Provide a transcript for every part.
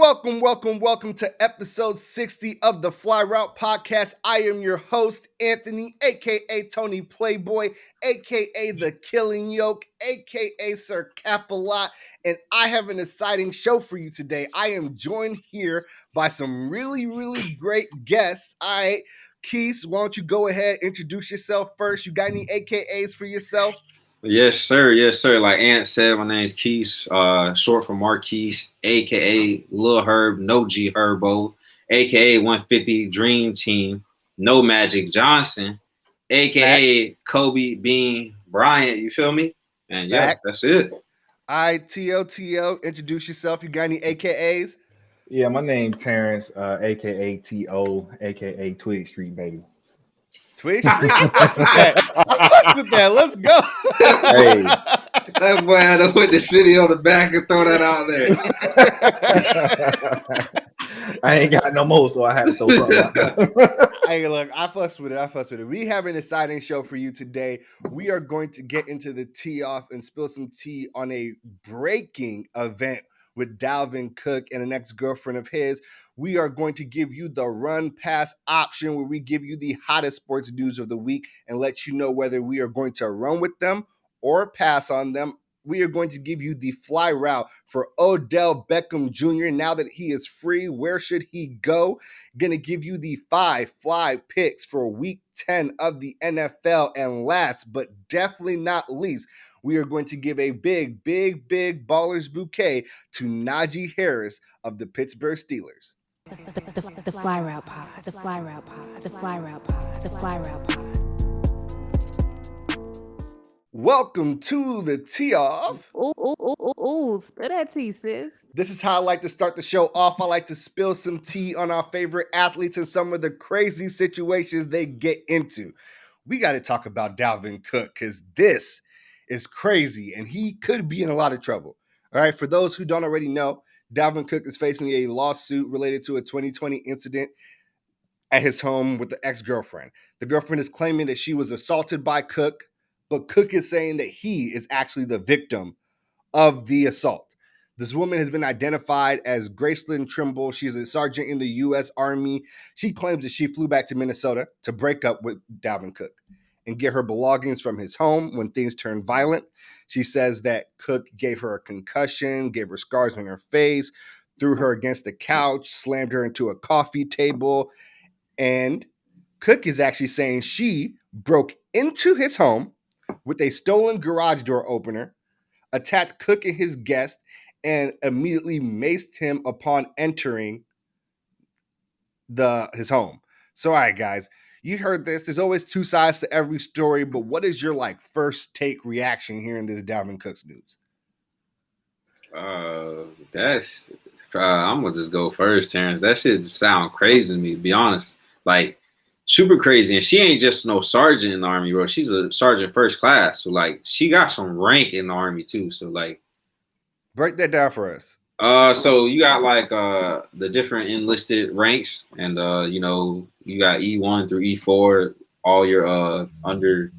Welcome to episode 60 of the Fly Route Podcast. I am your host, Anthony, aka Tony Playboy, aka The Killing Yoke, aka Sir Capalot, and I have an exciting show for you today. I am joined here by some really great guests. All right, Keith, why don't you go ahead, introduce yourself first? You got any AKAs for yourself? Yes, sir. Yes, sir. Like Ant said, my name's Keith, short for Marquise, aka Lil Herb, no G Herbo, aka 150 Dream Team, no Magic Johnson, aka Facts. Kobe Bean Bryant. You feel me? And yeah, Facts. that's it. All right, T.O., introduce yourself. You got any AKAs? Yeah, my name Terrance, aka T.O., aka Twig Street Baby. Twitch Street, I fucks with that. Let's go. Hey. That boy had to put the city on the back and throw that out there. I ain't got no more, so I had to throw something out there. Hey, look, I fucks with it. We have an exciting show for you today. We are going to get into the tea off and spill some tea on a breaking event with Dalvin Cook and an ex-girlfriend of his. We are going to give you the run pass option where we give you the hottest sports news of the week and let you know whether we are going to run with them or pass on them. We are going to give you the fly route for Odell Beckham Jr. Now that he is free, where should he go? Going to give you the 5 fly picks for week 10 of the NFL. And last but definitely not least, we are going to give a big ballers bouquet to Najee Harris of the Pittsburgh Steelers. The Fly Route Pod, the Fly Route Pod, the Fly Route Pod, the Fly Route Pod. Welcome to the tee off. Ooh, spill that tea, sis. This is how I like to start the show off. I like to spill some tea on our favorite athletes and some of the crazy situations they get into. We got to talk about Dalvin Cook because this is crazy and he could be in a lot of trouble. All right, for those who don't already know, Dalvin Cook is facing a lawsuit related to a 2020 incident at his home with the ex-girlfriend. The girlfriend is claiming that she was assaulted by Cook, but Cook is saying that he is actually the victim of the assault. This woman has been identified as Gracelyn Trimble. She's a sergeant in the U.S. Army. She claims that she flew back to Minnesota to break up with Dalvin Cook and get her belongings from his home when things turned violent. She says that Cook gave her a concussion, gave her scars on her face, threw her against the couch, slammed her into a coffee table. And Cook is actually saying she broke into his home with a stolen garage door opener, attacked Cook and his guest, and immediately maced him upon entering his home. So, all right, guys, you heard this. There's always two sides to every story, but what is your first take reaction hearing this Dalvin Cook's news? I'm gonna just go first, Terrance. That shit just sound crazy to me, to be honest. Like super crazy. And she ain't just no sergeant in the Army, bro. She's a sergeant first class. So she got some rank in the Army too. So break that down for us. So you got the different enlisted ranks, and you got E1 through E4, all your under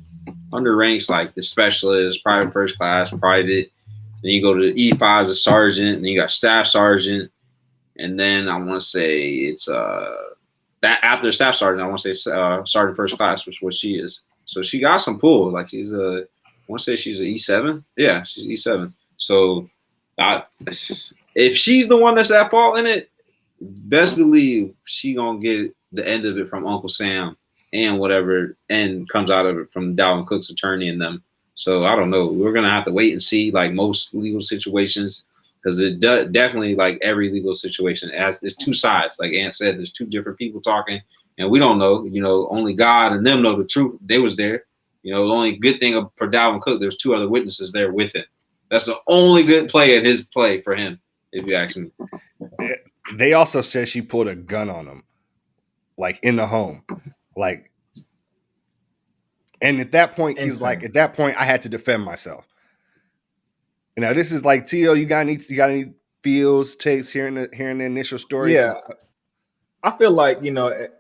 ranks like the specialist, private first class, private. Then you go to E5 as a sergeant, and then you got staff sergeant, and then I want to say it's that after staff sergeant, I want to say sergeant first class, which is what she is. So she got some pull. Like I want to say she's an E7. Yeah, she's E7. So if she's the one that's at fault in it, best believe she gonna get the end of it from Uncle Sam and whatever end comes out of it from Dalvin Cook's attorney and them. So I don't know. We're gonna have to wait and see, like most legal situations, because it definitely, like every legal situation, there's two sides. Like Ant said, there's two different people talking, and we don't know. Only God and them know the truth. They was there. The only good thing for Dalvin Cook, there's two other witnesses there with him. That's the only good play in his play for him, if you ask me. They also said she pulled a gun on him, in the home, And at that point, he's like, at that point, I had to defend myself. Now, this is T.O., you got any feels, takes hearing the initial story? Yeah. I feel like,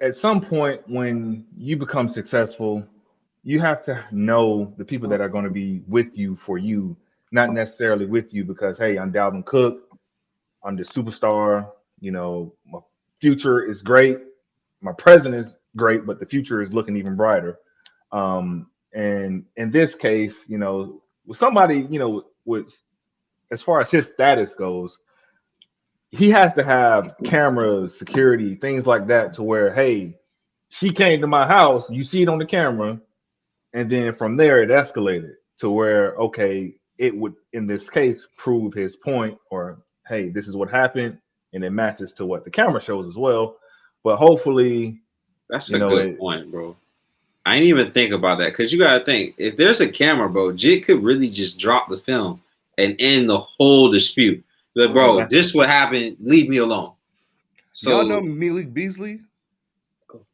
at some point when you become successful, you have to know the people that are going to be with you for you, not necessarily with you because, hey, I'm Dalvin Cook, I'm the superstar, my future is great. My present is great, but the future is looking even brighter. And in this case, with somebody, with as far as his status goes, he has to have cameras, security, things like that to where, hey, she came to my house, you see it on the camera, and then from there it escalated to where, okay, it would in this case prove his point, or hey, this is what happened, and it matches to what the camera shows as well. But hopefully, that's a good point, bro. I didn't even think about that, because you gotta think, if there's a camera, bro, Jit could really just drop the film and end the whole dispute. But bro, this what happened. Leave me alone. So y'all know Malik Beasley?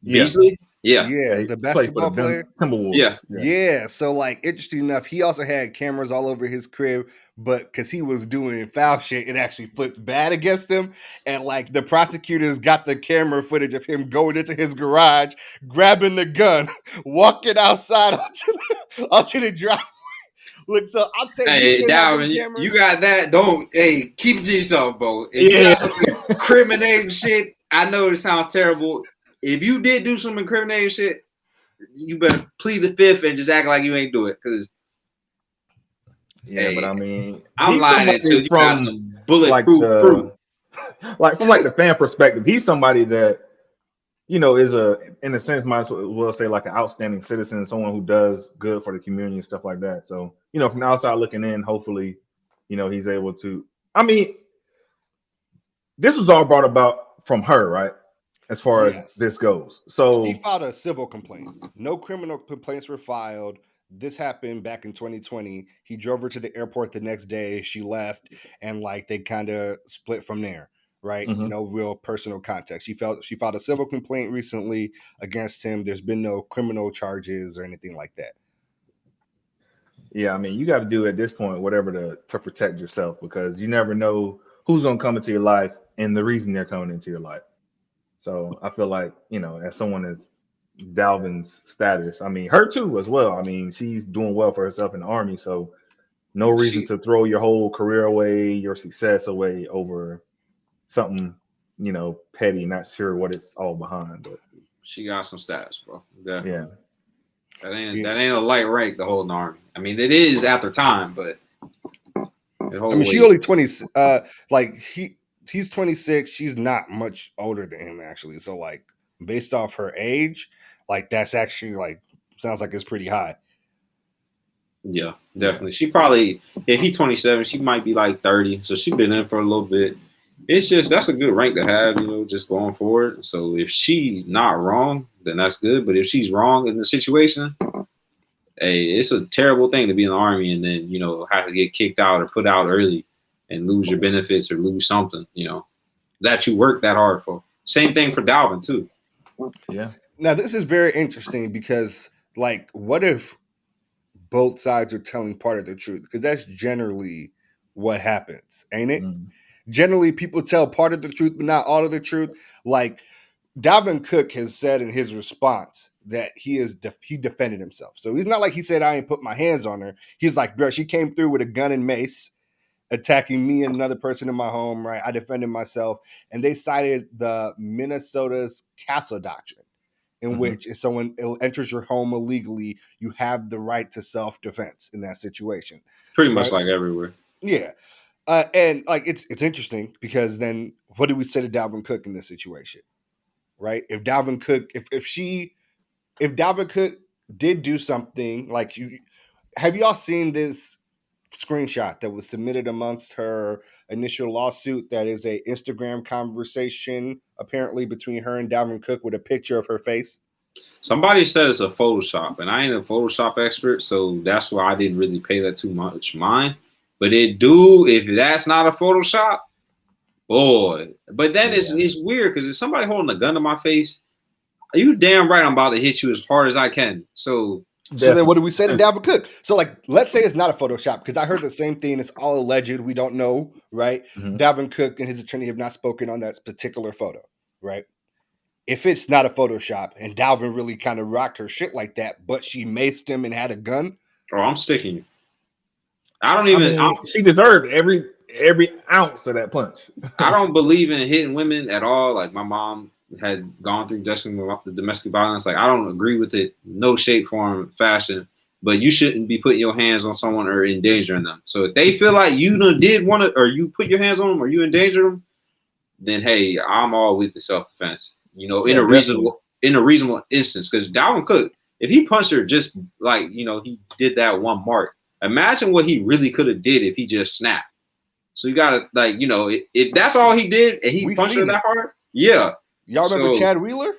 Beasley? Yeah. The basketball player. Timberwolves. Yeah. So like, interesting enough, he also had cameras all over his crib, but because he was doing foul shit, it actually flipped bad against him. And like, the prosecutors got the camera footage of him going into his garage, grabbing the gun, walking outside onto the driveway. Look, so I'll tell you, hey, Dalvin, you got that? Keep it to yourself, bro. If you got some incriminating shit, I know it sounds terrible. If you did do some incriminating shit, you better plead the fifth and just act like you ain't do it. Cause but I mean, I'm lying until you got some bulletproof proof. Like from like the fan perspective, he's somebody that is in a sense, might as well say like an outstanding citizen, someone who does good for the community and stuff like that. So, from the outside looking in, hopefully, he's able to. I mean, this was all brought about from her, right? As far as this goes. So she filed a civil complaint. No criminal complaints were filed. This happened back in 2020. He drove her to the airport the next day. She left, and like they kind of split from there. Right? Mm-hmm. No real personal context. She filed a civil complaint recently against him. There's been no criminal charges or anything like that. Yeah, I mean, you got to do at this point whatever to protect yourself, because you never know who's going to come into your life and the reason they're coming into your life. So I feel like, as someone as Dalvin's status, I mean, her too as well. I mean, she's doing well for herself in the Army, so no reason to throw your whole career away, your success away over something, petty. Not sure what it's all behind, but she got some stats, bro. Yeah. That ain't a light rank to hold in the Army. I mean, it is at the time, but I mean, she only 20. He's 26. She's not much older than him, actually. So like, based off her age, like that's actually like sounds like it's pretty high. Yeah, definitely. She probably, if he's 27, she might be like 30. So she's been in for a little bit. It's just, that's a good rank to have, just going forward. So if she's not wrong, then that's good. But if she's wrong in the situation, hey, it's a terrible thing to be in the Army and then, have to get kicked out or put out early and lose your benefits or lose something, that you worked that hard for. Same thing for Dalvin too. Yeah. Now, this is very interesting because, like, what if both sides are telling part of the truth? Because that's generally what happens, ain't it? Mm-hmm. Generally, people tell part of the truth, but not all of the truth. Like, Dalvin Cook has said in his response that he defended himself. So he's not like he said, I ain't put my hands on her. He's like, bro, she came through with a gun and mace, attacking me and another person in my home, right? I defended myself. And they cited the Minnesota's Castle Doctrine, in which if someone enters your home illegally, you have the right to self-defense in that situation. Pretty much like everywhere. Yeah. And like it's interesting because then what do we say to Dalvin Cook in this situation? Right? If Dalvin Cook, if Dalvin Cook did do something like have y'all seen this screenshot that was submitted amongst her initial lawsuit that is a Instagram conversation apparently between her and Dalvin Cook with a picture of her face? Somebody said it's a Photoshop, and I ain't a Photoshop expert, so that's why I didn't really pay that too much mind. But if that's not a Photoshop, boy. But then it's weird because if somebody holding a gun to my face, are you damn right I'm about to hit you as hard as I can. So then what do we say to Dalvin Cook? So like, let's say it's not a Photoshop, because I heard the same thing. It's all alleged. We don't know, right? Mm-hmm. Dalvin Cook and his attorney have not spoken on that particular photo, right? If it's not a Photoshop and Dalvin really kind of rocked her shit like that, but she maced him and had a gun. Oh, I'm sticking you. She deserved every ounce of that punch. I don't believe in hitting women at all. Like my mom had gone through domestic violence. Like I don't agree with it, no shape, form, fashion. But you shouldn't be putting your hands on someone or endangering them. So if they feel like you did want to, or you put your hands on them, or you endanger them, then hey, I'm all with the self-defense. You know, in a reasonable instance. Because Dalvin Cook, if he punched her just like he did that one mark, imagine what he really could have did if he just snapped. So you gotta if that's all he did and he punched her that hard, yeah. Y'all remember Chad Wheeler?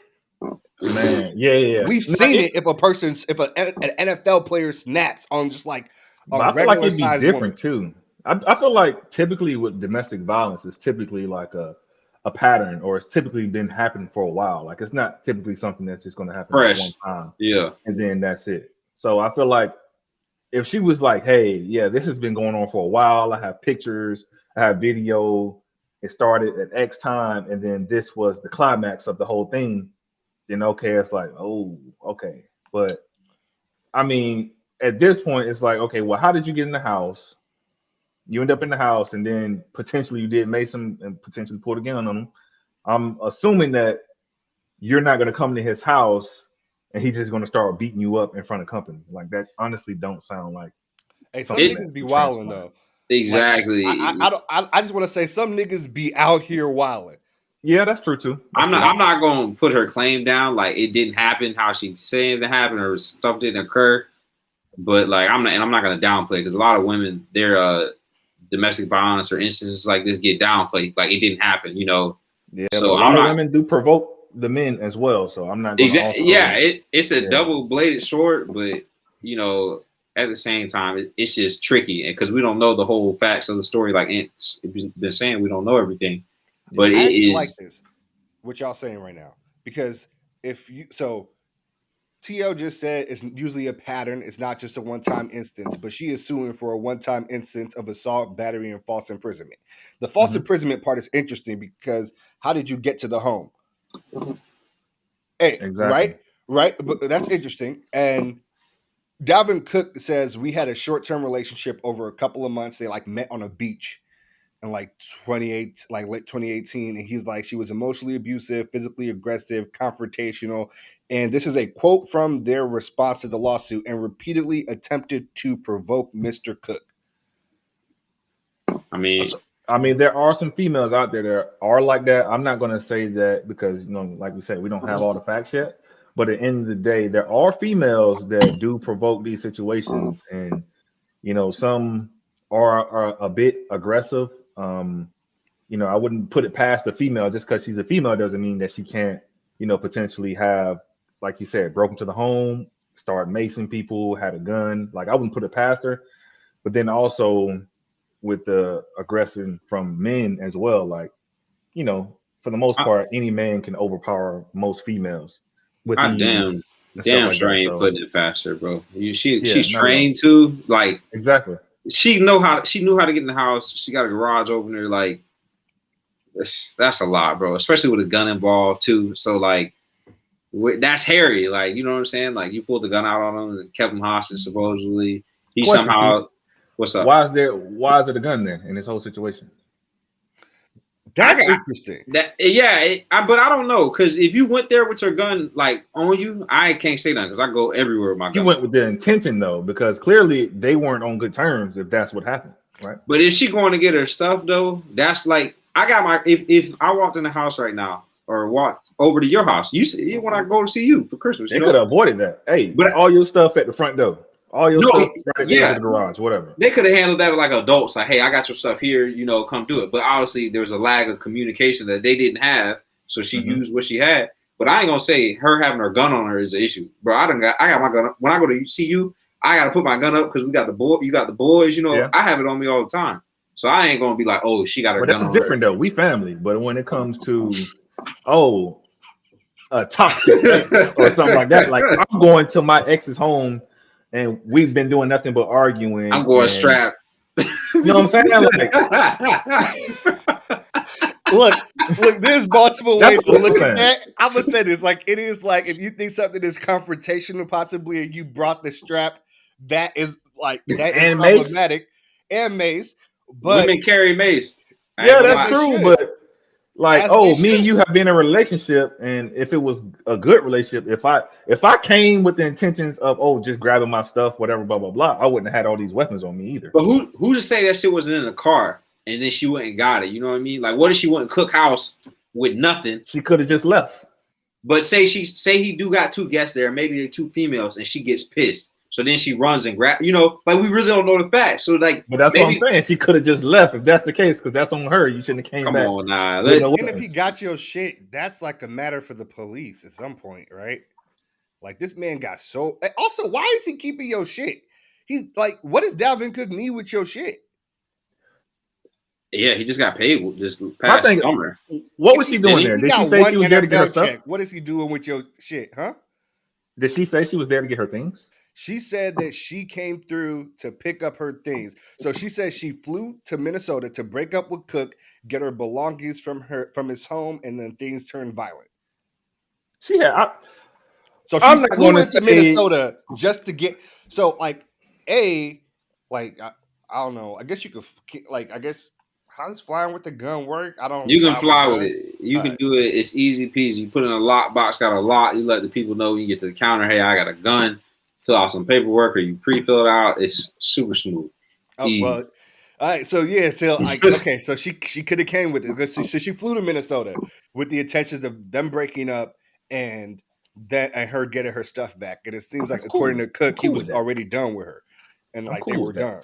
Man, yeah. We've seen it if an NFL player snaps on just like a regular size. I feel like it'd be different too. I feel like typically with domestic violence, it's typically like a pattern, or it's typically been happening for a while. Like it's not typically something that's just going to happen fresh one time, yeah, and then that's it. So I feel like if she was like, "Hey, yeah, this has been going on for a while. I have pictures, I have video. It started at X time, and then this was the climax of the whole thing." Then okay, it's like, oh, okay. But I mean, at this point, it's like, okay, well, how did you get in the house? You end up in the house, and then potentially you did Mason and potentially pulled a gun on him. I'm assuming that you're not going to come to his house and he's just going to start beating you up in front of company. Like that honestly don't sound like. Hey, some niggas be wilding though. Exactly. Like, I just want to say some niggas be out here wilding. Yeah, that's true too. I'm not going to put her claim down like it didn't happen how she's saying it happened or stuff didn't occur. But like I'm not going to downplay because a lot of women their domestic violence or instances like this get downplayed like it didn't happen. Yeah. So a lot of women do provoke the men as well. So I'm not exactly. Yeah, it's a double-bladed sword, but at the same time, it's just tricky because we don't know the whole facts of the story. Like Ant's been saying, we don't know everything. But I it is like this, what y'all saying right now, because TL just said it's usually a pattern. It's not just a one-time instance, but she is suing for a one-time instance of assault, battery, and false imprisonment. The false imprisonment part is interesting because how did you get to the home? Hey, exactly. Right. But that's interesting. And Dalvin Cook says we had a short-term relationship over a couple of months. They like met on a beach. In late 2018, and he's like, she was emotionally abusive, physically aggressive, confrontational, and this is a quote from their response to the lawsuit, and repeatedly attempted to provoke Mr. Cook. I mean, there are some females out there that are like that. I'm not going to say that because like we said, we don't have all the facts yet. But at the end of the day, there are females that do provoke these situations, and some are a bit aggressive. I wouldn't put it past the female. Just because she's a female doesn't mean that she can't, potentially have, like you said, broken to the home, start macing people, had a gun. Like I wouldn't put it past her. But then also with the aggression from men as well, like, for the most part, any man can overpower most females. With damn sure ain't putting it past her, bro. She's trained to like exactly. She knew how to get in the house. She got a garage opener. Like that's a lot, bro. Especially with a gun involved too. So like that's hairy. Like you know what I'm saying? Like you pulled the gun out on him and kept him hostage. Supposedly he somehow. What's up? Why is there a gun there in this whole situation? That's interesting. But I don't know because if you went there with your gun like on you, I can't say that because I go everywhere with my gun. You went with the intention though, because clearly they weren't on good terms. If that's what happened, right? But if she going to get her stuff though, that's like I got my. If I walked in the house right now or walked over to your house, you see when I go to see you for Christmas, they could have avoided that. Hey, but all your stuff at the front door. All your stuff right there in the garage, whatever. They could have handled that like adults, like, hey, I got your stuff here, come do it. But obviously there was a lag of communication that they didn't have, so she used what she had. But I ain't gonna say her having her gun on her is an issue. Bro, I got my gun up. When I go to see you, I gotta put my gun up because we got the boy, you got the boys, I have it on me all the time. So I ain't gonna be like, oh, she got her gun on her. But that's different though. We family. But when it comes to a toxic or something like that, like I'm going to my ex's home. And we've been doing nothing but arguing. I'm going strapped. You know what I'm saying? Like, look, there's multiple ways to look at that. I'm going to say this. Like, it is like if you think something is confrontational, possibly, and you brought the strap, that is problematic. And mace. But women carry mace. I Yeah, ain't gonna that's lie. true. should. But like, As they oh, me and should. you have been in a relationship, and if it was a good relationship, if I came with the intentions of just grabbing my stuff, whatever, blah blah blah, I wouldn't have had all these weapons on me either. But who to say that shit wasn't in the car and then she went and got it? You know what I mean? Like, what if she went and cook house with nothing? She could have just left. But say he do got two guests there, maybe they're two females, and she gets pissed. So then she runs and grab. You know, like we really don't know the facts. So like, But that's what I'm saying. She could have just left if that's the case, because that's on her. You shouldn't have came come back. on now. with no And if he weapons. got your shit, that's like a matter for the police at some point, right? Like this man got so. Also, why is he keeping your shit? He's like, what does Dalvin Cook need with your shit? Yeah, he just got paid this My past thing, summer. what was she doing there? He Did she got say one she was there to get her NFL stuff? check. What is he doing with your shit, huh? Did she say she was there to get her things? She said that she came through to pick up her things. So she said she flew to Minnesota to break up with Cook, get her belongings from his home, and then things turned violent. She had. So she flew into Minnesota just to get. So like, I don't know. I guess you could I guess how does flying with the gun work? I don't. You can fly with guns. it. You can do it. It's easy peasy. You put in a lock box, got a lock. You let the people know when you get to the counter. Hey, I got a gun. Fill out some paperwork, or you pre-fill it out. It's super smooth. Oh Easy. well. All right, so yeah, okay, so she could have came with it because she flew to Minnesota with the intentions of them breaking up and her getting her stuff back. And it seems like according to Cook, he was already done with her, and like they were done.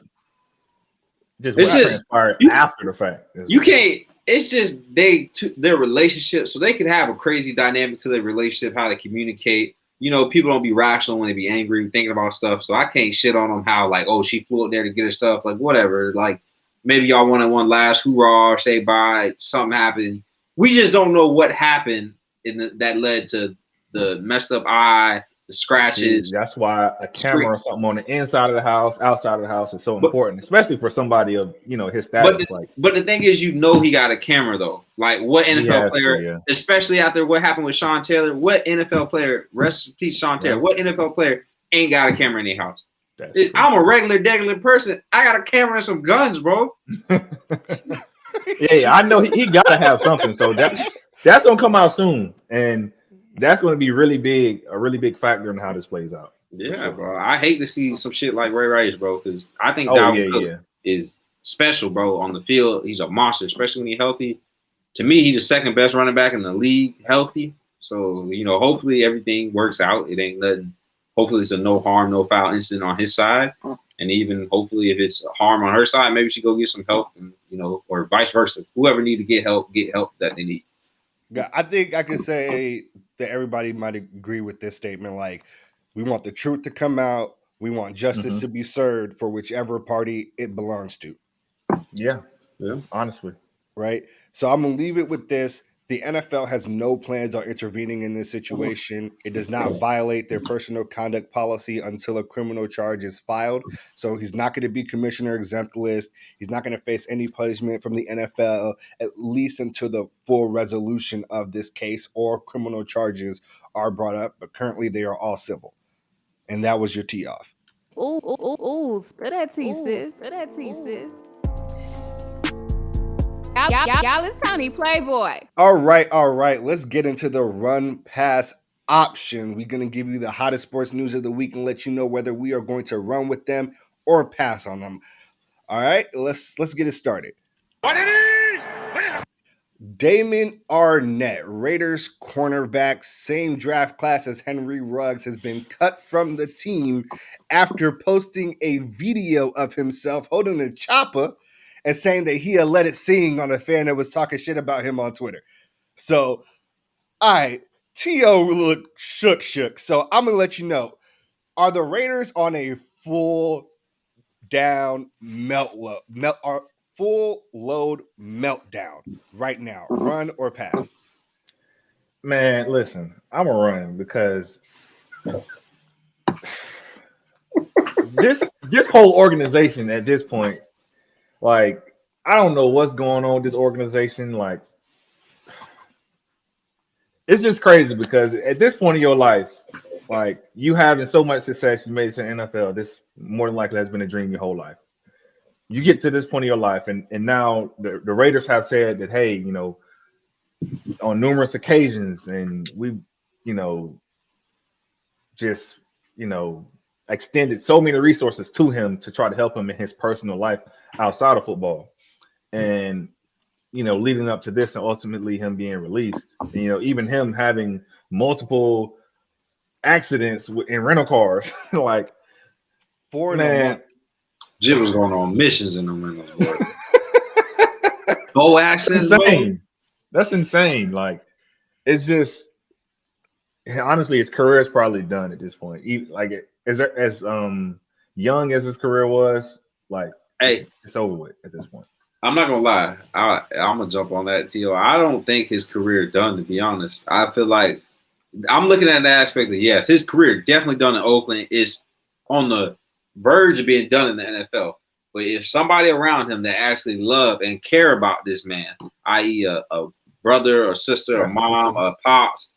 Just what transpired after the fact. You can't. It's just their relationship, so they could have a crazy dynamic to their relationship, how they communicate. You know, people don't be rational when they be angry, thinking about stuff. So I can't shit on them how, like, oh, she flew up there to get her stuff. Like, whatever. Like, maybe y'all wanted one last hoorah or say bye. Something happened. We just don't know what happened that led to the messed up eye, the scratches. That's why a camera or something on the inside of the house, outside of the house is so important, especially for somebody of, his status. But the thing is, he got a camera, though. Like, what NFL player, especially after what happened with Sean Taylor, what NFL player, rest in peace, Sean Taylor, what NFL player ain't got a camera in their house? I'm a regular person. I got a camera and some guns, bro. Yeah, I know he got to have something. So that's going to come out soon. And that's going to be a really big factor in how this plays out. Yeah, bro. I hate to see some shit like Ray Rice, bro, because I think Dalvin Cook is special, bro. On the field, he's a monster, especially when he's healthy. To me, he's the second best running back in the league, healthy. So, hopefully everything works out. It ain't nothing. Hopefully it's a no harm, no foul incident on his side. And even hopefully if it's harm on her side, maybe she go get some help, and, or vice versa. Whoever need to get help that they need. I think I can say that everybody might agree with this statement. Like, we want the truth to come out. We want justice to be served for whichever party it belongs to. Yeah, honestly. Right? So I'm going to leave it with this. The NFL has no plans on intervening in this situation. It does not violate their personal conduct policy until a criminal charge is filed. So he's not going to be commissioner exempt list. He's not going to face any punishment from the NFL, at least until the full resolution of this case or criminal charges are brought up. But currently they are all civil. And that was your tee off. Ooh, spill that tea, sis. Spill that tea, sis. Y'all, it's Tony Playboy. All right. Let's get into the run pass option. We're going to give you the hottest sports news of the week and let you know whether we are going to run with them or pass on them. All right, let's get it started. Damon Arnette, Raiders cornerback, same draft class as Henry Ruggs, has been cut from the team after posting a video of himself holding a chopper and saying that he had let it sing on a fan that was talking shit about him on Twitter. So, all right, T.O. looked shook. So I'm going to let you know, are the Raiders on a full down full load meltdown right now? Run or pass? Man, listen, I'm a run because this whole organization at this point, like, I don't know what's going on with this organization. Like, it's just crazy because at this point in your life, like, you having so much success, you made it to the NFL. This more than likely has been a dream your whole life. you get to this point of your life, and now the Raiders have said that, hey, you know, on numerous occasions, and we, you know, just, you know, extended so many resources to him to try to help him in his personal life outside of football. And, you know, leading up to this and ultimately him being released, you know, even him having multiple accidents in rental cars, like 4 in a man, month. Jim was going on missions in the rentals, bro. Bow accidents, insane. bro. That's insane. Like, it's just, honestly, his career is probably done at this point. Like, as young as his career was, like, Hey, it's over with at this point. I'm not gonna lie. I'm gonna jump on that, T.O. I don't think his career done, to be honest. I feel like I'm looking at the aspect of, yes, his career definitely done in Oakland, is on the verge of being done in the NFL. But if somebody around him that actually love and care about this man, i.e. a brother or sister, a mom, a pops,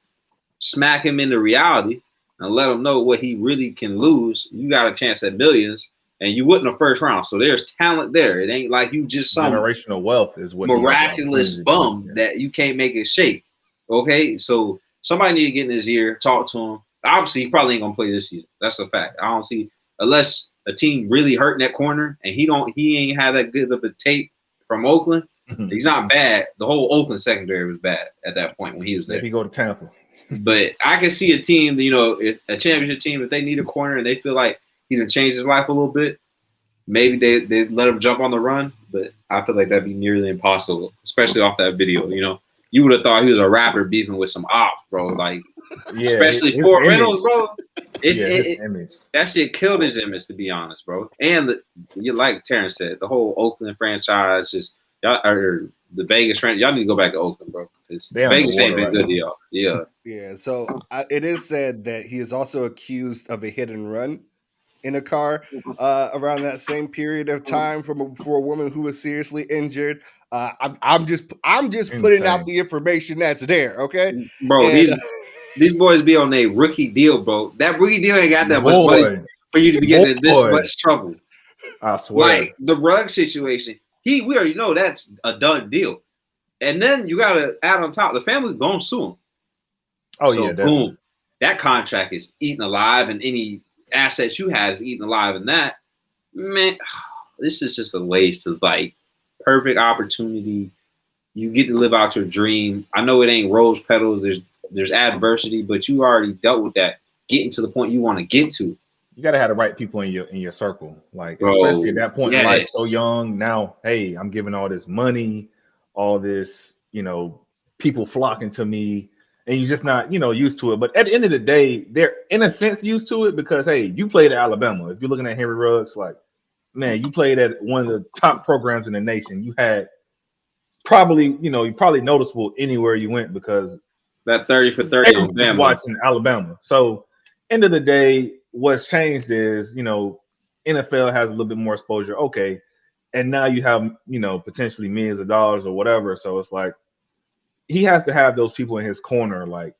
smack him into reality and let him know what he really can lose, you got a chance at millions. And you wouldn't the first round. So there's talent there. It ain't like you just some generational wealth is what miraculous bum that you can't make it shake. Okay, so somebody need to get in his ear, talk to him. Obviously, he probably ain't gonna play this season. That's a fact. I don't see, unless a team really hurting that corner and he ain't had that good of a tape from Oakland. He's not bad. The whole Oakland secondary was bad at that point when he was there. Maybe go to Tampa. But I can see a team, you know, a championship team, if they need a corner and they feel like he done changed his life a little bit, maybe they let him jump on the run. But I feel like that'd be nearly impossible, especially off that video. You know, you would have thought he was a rapper beefing with some ops, bro. Like, especially for Reynolds, bro. That shit killed his image, to be honest, bro. And you like Terrance said, the whole Oakland franchise, just y'all, or the Vegas franchise, y'all need to go back to Oakland, bro. Vegas ain't been good to y'all. Yeah. Yeah. So it is said that he is also accused of a hit and run in a car around that same period of time for a woman who was seriously injured. I'm just putting out the information that's there, okay, bro. And, these boys be on a rookie deal, bro. That rookie deal ain't got that much money for you to be getting in this much trouble. I swear. Like the rug situation, we already know that's a done deal. And then you gotta add on top, the family's gonna sue him. Oh, so, yeah, definitely. Boom. That contract is eaten alive, and any assets you had is eaten alive in that. Man, this is just a waste of like perfect opportunity. You get to live out your dream. I know it ain't rose petals, there's adversity, but you already dealt with that, getting to the point you want to get to. You gotta have the right people in your circle. Like, especially at that point in life, so young. Now, hey, I'm giving all this money, all this, you know, people flocking to me, and you're just not, you know, used to it. But at the end of the day, they're in a sense used to it because, hey, you played at Alabama. If you're looking at Henry Ruggs, like, man, you played at one of the top programs in the nation. You had probably, you know, you're probably noticeable anywhere you went because that 30 for 30 on Bama. Watching Alabama. So, end of the day, what's changed is, you know, NFL has a little bit more exposure. Okay. And now you have, you know, potentially millions of dollars or whatever. So it's like, he has to have those people in his corner. Like,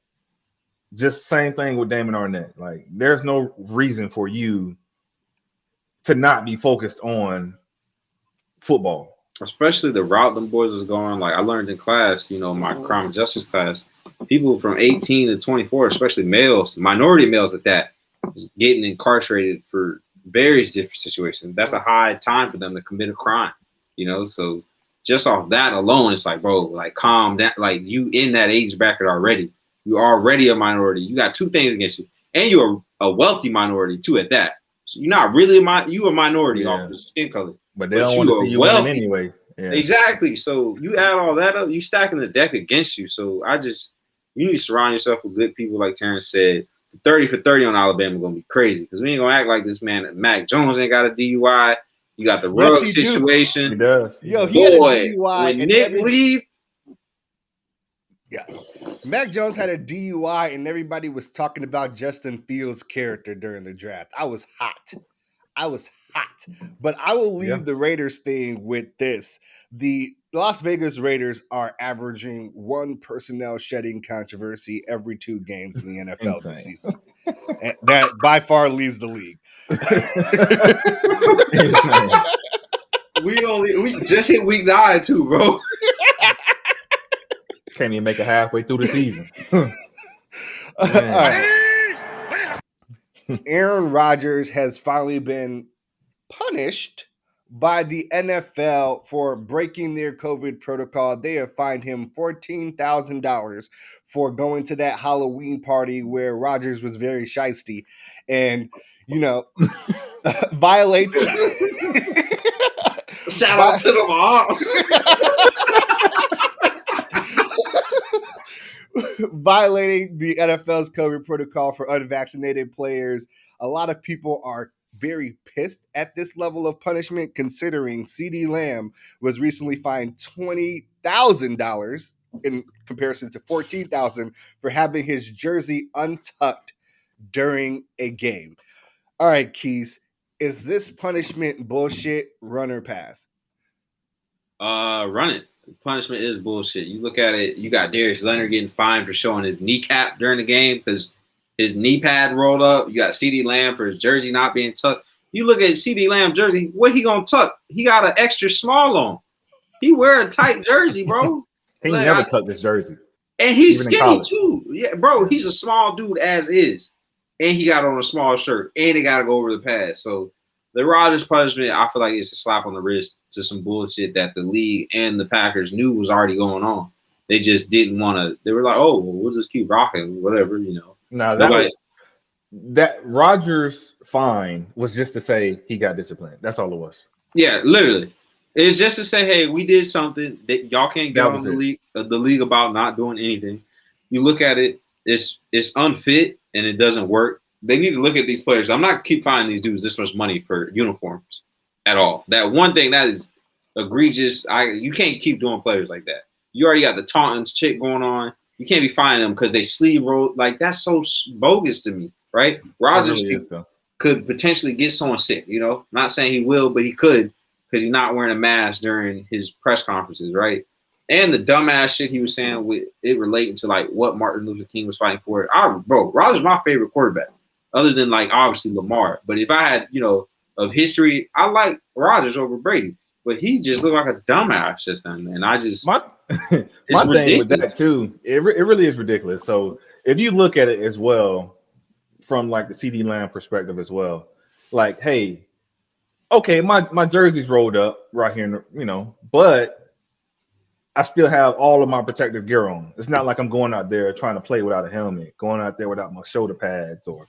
just same thing with Damon Arnette. Like, there's no reason for you to not be focused on football. Especially the route them boys is going. Like, I learned in class, you know, my crime and justice class, people from 18 to 24, especially males, minority males at that, is getting incarcerated for various different situations. That's a high time for them to commit a crime, you know? So just off that alone, it's like, bro, like, calm down. Like, you in that age bracket already. You're already a minority. You got two things against you. And you're a wealthy minority, too, at that. So you're not really you a minority off of skin color. But they don't want to see you win anyway. Yeah. Exactly. So you add all that up, you stacking the deck against you. So you need to surround yourself with good people, like Terrance said. 30 for 30 on Alabama gonna be crazy because we ain't gonna act like this man. Mac Jones ain't got a DUI. You got the rug situation. He does. Yo, he had a DUI. When Nick leave. Yeah. Mac Jones had a DUI and everybody was talking about Justin Fields' character during the draft. I was hot. But I will leave the Raiders thing with this. The Las Vegas Raiders are averaging one personnel shedding controversy every 2 games in the NFL this season. And that by far leads the league. we just hit week 9 too, bro. Can't even make it halfway through the season. All right. Aaron Rodgers has finally been punished by the NFL for breaking their COVID protocol. They have fined him $14,000 for going to that Halloween party where Rodgers was very shisty and, violates. Shout out to them all. Violating the NFL's COVID protocol for unvaccinated players. A lot of people are very pissed at this level of punishment, considering CeeDee Lamb was recently fined $20,000 in comparison to $14,000 for having his jersey untucked during a game. All right, Keith, is this punishment bullshit, run or pass? Run it. Punishment is bullshit. You look at it, you got Darius Leonard getting fined for showing his kneecap during the game because his knee pad rolled up. You got CeeDee Lamb for his jersey not being tucked. You look at CeeDee Lamb jersey, what he gonna tuck? He got an extra small on. He wear a tight jersey, bro. He never tucked his jersey. And he's skinny too. Yeah, bro, he's a small dude as is. And he got on a small shirt. And he got to go over the pads. So the Rodgers punishment, I feel like it's a slap on the wrist to some bullshit that the league and the Packers knew was already going on. They just didn't want to. They were like, oh, well, we'll just keep rocking, whatever, No, that Rodgers fine was just to say he got disciplined. That's all it was. Yeah, literally. It's just to say, hey, we did something that y'all can't get on the league about not doing anything. You look at it, it's unfit and it doesn't work. They need to look at these players. I'm not keep finding these dudes this much money for uniforms at all. That one thing that is egregious. You can't keep doing players like that. You already got the taunting shit going on. You can't be finding them because they sleeve roll. Like, that's so bogus to me, right? Rodgers could potentially get someone sick, Not saying he will, but he could because he's not wearing a mask during his press conferences, right? And the dumbass shit he was saying with it relating to, like, what Martin Luther King was fighting for. Rodgers is my favorite quarterback. Other than, like, obviously Lamar. But if I had, of history, I like Rodgers over Brady. But he just looked like a dumbass just then. And I just... My thing with that, too, it really is ridiculous. So if you look at it as well from, like, the CeeDee Lamb perspective as well, like, hey, okay, my jersey's rolled up right here, but I still have all of my protective gear on. It's not like I'm going out there trying to play without a helmet, going out there without my shoulder pads or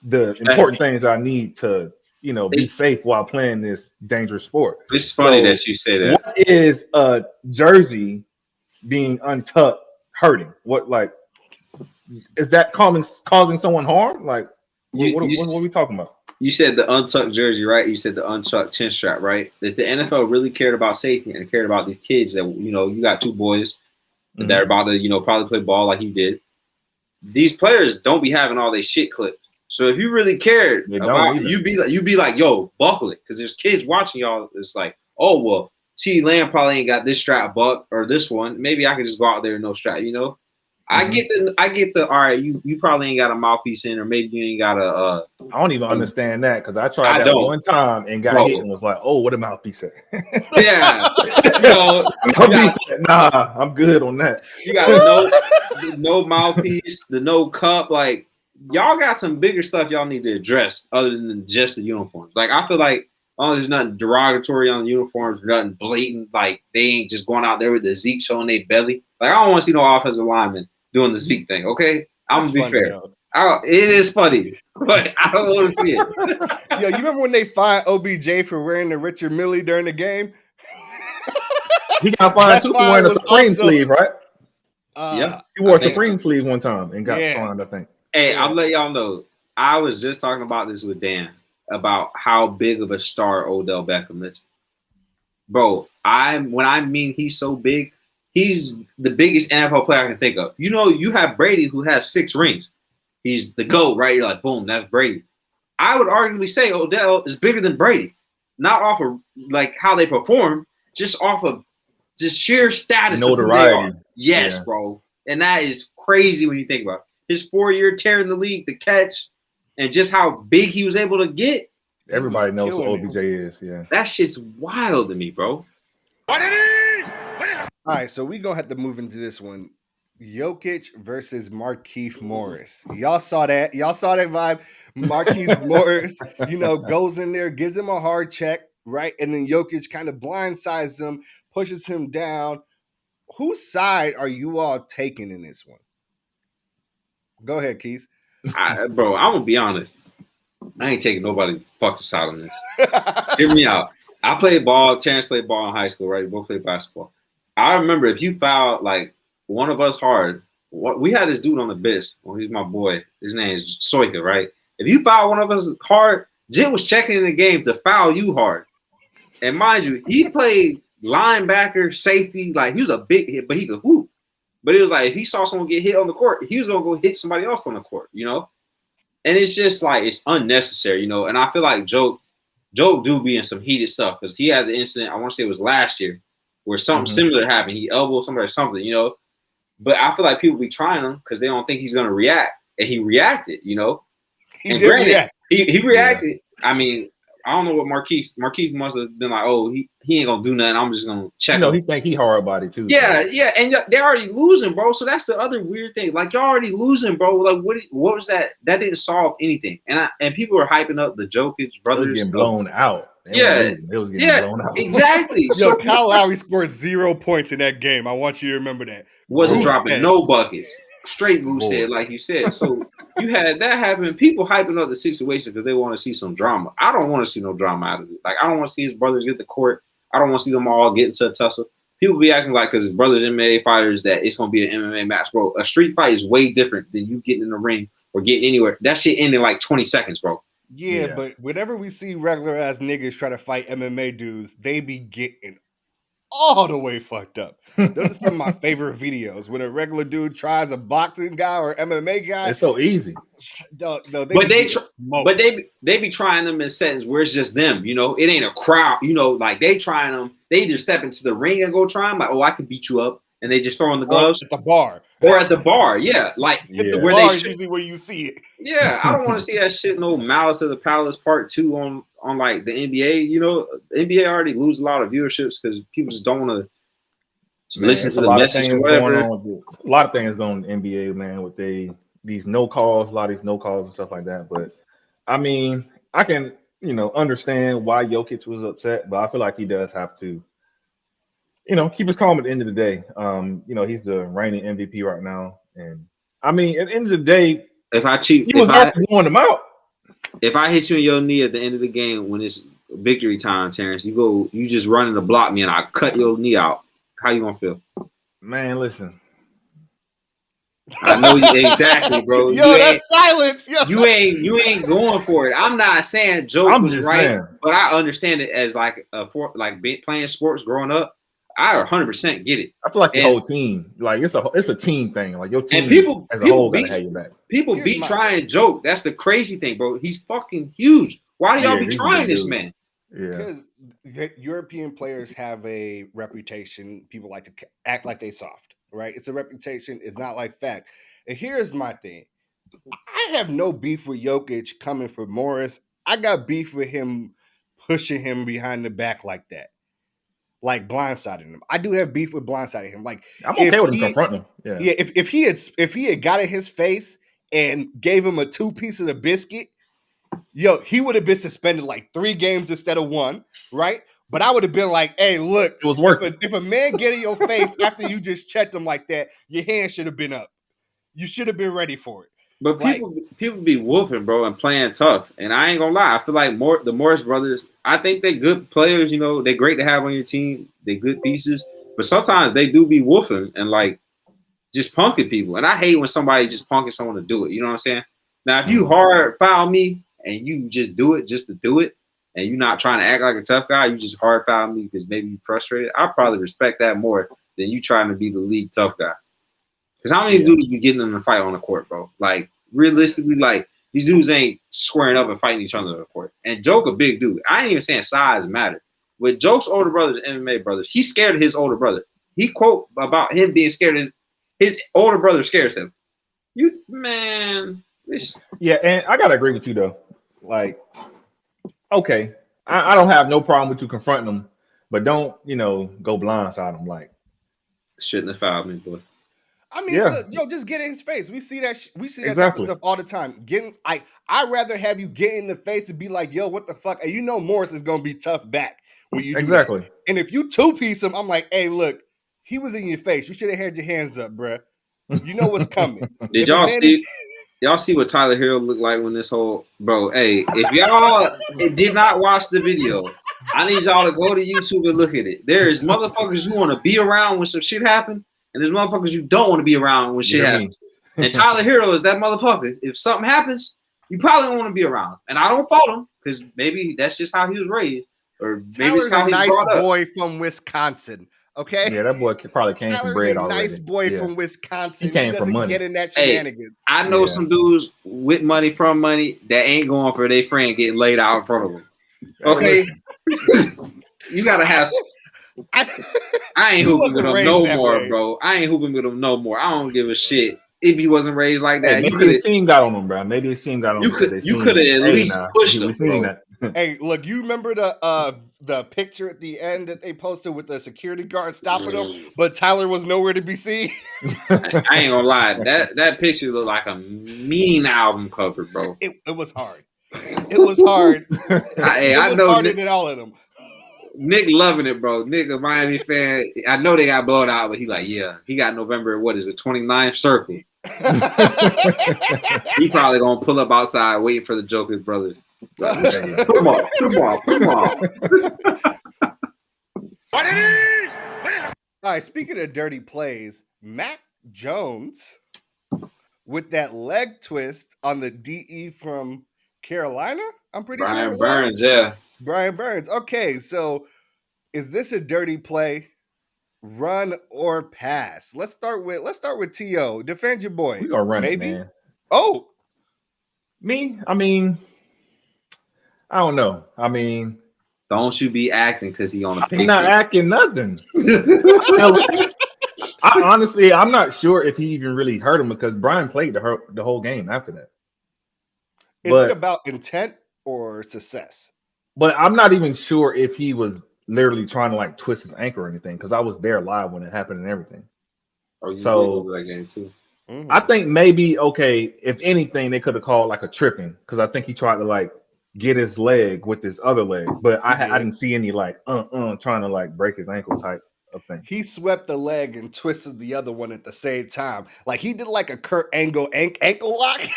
the important things I need to, be safe while playing this dangerous sport. It's funny that you say that. What is a jersey being untucked hurting? What, like, is that causing someone harm? Like, what are we talking about? You said the untucked jersey, right? You said the untucked chin strap, right? If the NFL really cared about safety and cared about these kids that, you got two boys that are about to, probably play ball like you did. These players don't be having all their shit clipped. So if you really cared about it, you'd be like, yo, buckle it. Because there's kids watching y'all. It's like, oh, well, CeeDee Lamb probably ain't got this strap buck or this one. Maybe I could just go out there and no strap, I get the all right, you probably ain't got a mouthpiece in, or maybe you ain't got a I don't even understand that because I tried that one time and got hit and was like, oh, what a mouthpiece at? Yeah. Nah, I'm good on that. You got the no mouthpiece, the no cup. Like, y'all got some bigger stuff y'all need to address other than just the uniforms. Like, I feel like there's nothing derogatory on the uniforms, nothing blatant. Like, they ain't just going out there with the Zeke showing their belly. Like, I don't want to see no offensive lineman doing the Zeke thing, okay? I'm going to be fair. It is funny, but I don't want to see it. Yo, you remember when they fined OBJ for wearing the Richard Mille during the game? He got fined too for wearing a Supreme sleeve, right? Yeah. He wore a Supreme sleeve one time and got fined, I think. Hey, I'll let y'all know. I was just talking about this with Dan about how big of a star Odell Beckham is. Bro, when I mean he's so big, he's the biggest NFL player I can think of. You have Brady who has 6 rings. He's the GOAT, right? You're like, boom, that's Brady. I would arguably say Odell is bigger than Brady. Not off of, like, how they perform, just off of just sheer status. Notoriety. Yes, bro. And that is crazy when you think about it. His 4-year tear in the league, the catch, and just how big he was able to get. Everybody knows who killing OBJ is. Yeah. That shit's wild to me, bro. All right, so we gonna have to move into this one. Jokic versus Markief Morris. Y'all saw that. Y'all saw that vibe. Marquise Morris, goes in there, gives him a hard check, right? And then Jokic kind of blindsides him, pushes him down. Whose side are you all taking in this one? Go ahead, Keith. Bro, I'm gonna be honest. I ain't taking nobody's fucking side on this. Hear me out. I played ball. Terrance played ball in high school, right? We both played basketball. I remember if you fouled like one of us hard, we had this dude on the bench. Well, he's my boy. His name is Soika, right? If you foul one of us hard, Jit was checking in the game to foul you hard. And mind you, he played linebacker, safety. Like, he was a big hit, but he could hoop. But it was like, if he saw someone get hit on the court, he was going to go hit somebody else on the court, And it's just like, it's unnecessary, And I feel like Joke do be in some heated stuff because he had the incident, I want to say it was last year, where something similar happened. He elbowed somebody or something, But I feel like people be trying him because they don't think he's going to react. And he reacted, He and did react. He reacted. Yeah. I mean, I don't know what Markief must have been like, oh, he ain't going to do nothing. I'm just going to check him. He think he hard body too. Yeah, yeah. And they're already losing, bro. So that's the other weird thing. Like, y'all already losing, bro. Like, what was that? That didn't solve anything. And people were hyping up the Jokic brothers. It was getting blown out. It was getting blown out. Exactly. Yo, Kyle Lowry scored 0 points in that game. I want you to remember that. Wasn't dropping no buckets. Straight Goose said, like you said. So you had that happen. People hyping up the situation because they want to see some drama. I don't want to see no drama out of it. Like, I don't want to see his brothers get to court. I don't want to see them all get into a tussle. People be acting like because his brothers MMA fighters that it's going to be an MMA match, bro. A street fight is way different than you getting in the ring or getting anywhere. That shit ended in like 20 seconds, bro. Yeah, but whenever we see regular ass niggas try to fight MMA dudes, they be getting all the way fucked up. Those are some of my favorite videos. When a regular dude tries a boxing guy or MMA guy, it's so easy. No, they be trying them in settings where it's just them. It ain't a crowd. Like they trying them. They either step into the ring and go try them. Like, oh, I can beat you up, and they just throw in the gloves at the bar. Or at the bar, yeah. Like the where bar is usually where you see it. Yeah, I don't want to see that shit. No Malice of the Palace Part 2 on like the NBA. The NBA already lose a lot of viewerships because people just don't want to listen to the message or whatever. A lot of things going on in the NBA, man, with these no calls, a lot of these no calls and stuff like that. But I mean, I can understand why Jokic was upset, but I feel like he does have to. Keep us calm at the end of the day. He's the reigning MVP right now. And I mean, at the end of the day, if I blowing him out. If I hit you in your knee at the end of the game when it's victory time, Terrance, you just running to block me and I cut your knee out. How you gonna feel? Man, listen. I know you exactly, bro. Yo, that's silence. Yo. You ain't going for it. I'm not saying Joe was right, but I understand it as like playing sports growing up. I 100% get it. I feel like the whole team, like it's a team thing. Like your team as a whole gotta have your back. People be trying Joke. That's the crazy thing, bro. He's fucking huge. Why do y'all be trying this man? Yeah, because European players have a reputation. People like to act like they soft, right? It's a reputation. It's not like fact. And here's my thing. I have no beef with Jokic coming for Morris. I got beef with him pushing him behind the back like that. Like blindsiding him. I do have beef with blindsiding him. Like I'm okay with him confronting him. Yeah. If he had got in his face and gave him a 2-piece of the biscuit, he would have been suspended like 3 games instead of 1, right? But I would have been like, hey, look, it was working. If a man get in your face after you just checked him like that, your hand should have been up. You should have been ready for it. But people be wolfing, bro, and playing tough. And I ain't gonna lie, I feel like the Morris brothers, I think they good players, they're great to have on your team. They good pieces. But sometimes they do be wolfing and like just punking people. And I hate when somebody just punking someone to do it. You know what I'm saying? Now, if you hard foul me and you just do it just to do it, and you're not trying to act like a tough guy, you just hard foul me because maybe you're frustrated, I probably respect that more than you trying to be the league tough guy. Because how many dudes be getting in a fight on the court, bro? Like, realistically, like, these dudes ain't squaring up and fighting each other on the court. And Joke a big dude. I ain't even saying size matter. With Joke's older brothers, MMA brothers, he's scared of his older brother. He quote about him being scared of his older brother scares him. Yeah, and I gotta agree with you though. Like, okay, I don't have no problem with you confronting him, but don't go blindside him like. Shouldn't have fouled me, boy. I mean, Yeah. look, just get in his face. We see that. We see that Exactly. type of stuff all the time. I'd rather have you get in the face and be like, "Yo, what the fuck?" And Morris is gonna be tough back when you do Exactly. that. And if you two-piece him, I'm like, "Hey, look, he was in your face. You should have had your hands up, bruh. You know what's coming." Did y'all see? Y'all see what Tyler Hero looked like when this whole hey, if y'all did not watch the video, I need y'all to go to YouTube and look at it. There is motherfuckers you want to be around when some shit happen, and there's motherfuckers you don't want to be around when shit happens. And Tyler Hero is that motherfucker. If something happens, you probably don't want to be around. And I don't fault him because maybe that's just how he was raised, or maybe Tyler's it's how a he nice brought up. boy from Wisconsin. Okay. Yeah, that boy probably came Tyler's from bread a already. nice boy from Wisconsin. He came doesn't from money. get in that shenanigans. Hey, I know some dudes with money from money that ain't going for their friend getting laid out in front of them. Okay, you gotta have. I ain't hooping with him no more, bro. I ain't hooping with him no more. I don't give a shit if he wasn't raised like that. Hey, maybe his team got on him, bro. Maybe his team got on him. You could have at least pushed him, bro. Hey, look, you remember the picture at the end that they posted with the security guard stopping him, but Tyler was nowhere to be seen? I ain't gonna lie. That picture looked like a mean album cover, bro. It was hard. It was hard. I know harder than all of them. Nick loving it, bro. Nick, a Miami fan. I know they got blown out, but he like, yeah, he got November, 29th circle. He probably gonna pull up outside waiting for the Jokic brothers. Come on. All right, speaking of dirty plays, Mac Jones with that leg twist on the DE from Carolina, I'm pretty sure it was. Burns, yeah. Brian Burns. Okay, so is this a dirty play? Run or pass? Let's start with T.O. Defend your boy. We gonna run maybe. It, man. Oh, me? I mean, I don't know. I mean, don't you be acting because he on the. He's not acting nothing. I'm not sure if he even really hurt him because Brian played the whole game after that. Is it about intent or success? But I'm not even sure if he was literally trying to like twist his ankle or anything because I was there live when it happened and everything. Oh, you did go to that game too. Mm-hmm. I think maybe if anything, they could have called like a tripping because I think he tried to like get his leg with his other leg, but I didn't see any like trying to like break his ankle type of thing. He swept the leg and twisted the other one at the same time, like he did like a Kurt Angle ankle lock. He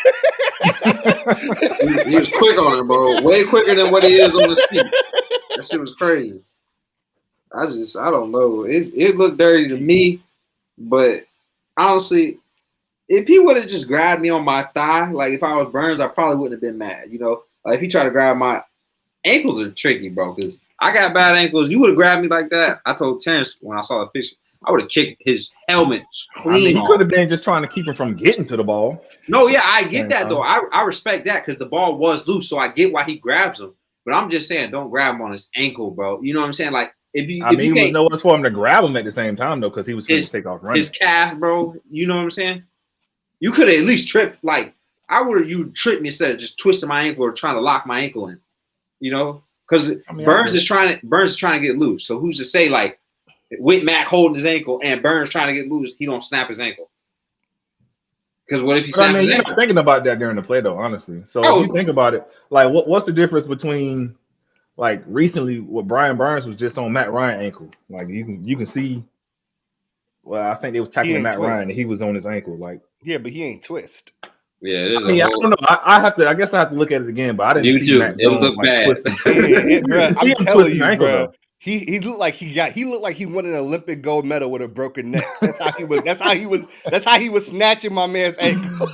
was quick on it, bro. Way quicker than what he is on his feet. That shit was crazy. I don't know. It looked dirty to me, but honestly, if he would have just grabbed me on my thigh, like if I was Burns, I probably wouldn't have been mad. Like if he tried to grab my ankles are tricky, bro, because I got bad ankles. You would have grabbed me like that. I told Terrance when I saw the picture, I would have kicked his helmet clean. He could have been just trying to keep him from getting to the ball. No, yeah, I get that though. I respect that because the ball was loose, so I get why he grabs him. But I'm just saying, don't grab him on his ankle, bro. You know what I'm saying? Like he was no one for him to grab him at the same time though, because he was going to take off running. His calf, bro. You know what I'm saying? You could have at least tripped. Like I would have you tripped me instead of just twisting my ankle or trying to lock my ankle in. Because Burns is trying to get loose. So who's to say like with Mac holding his ankle and Burns trying to get loose, he don't snap his ankle? Because what if he snaps his ankle? You're not thinking about that during the play though, honestly. So if you think about it, like what's the difference between like recently what Brian Burns was just on Matt Ryan ankle? Like you can see. Well, I think they was tackling Matt Ryan and he was on his ankle. Like but he ain't twist. Yeah, it is. I don't know. I guess I have to look at it again, but I didn't see Matt It looked bad. I'm telling you, bro. He looked like he won an Olympic gold medal with a broken neck. That's how he was snatching my man's ankle.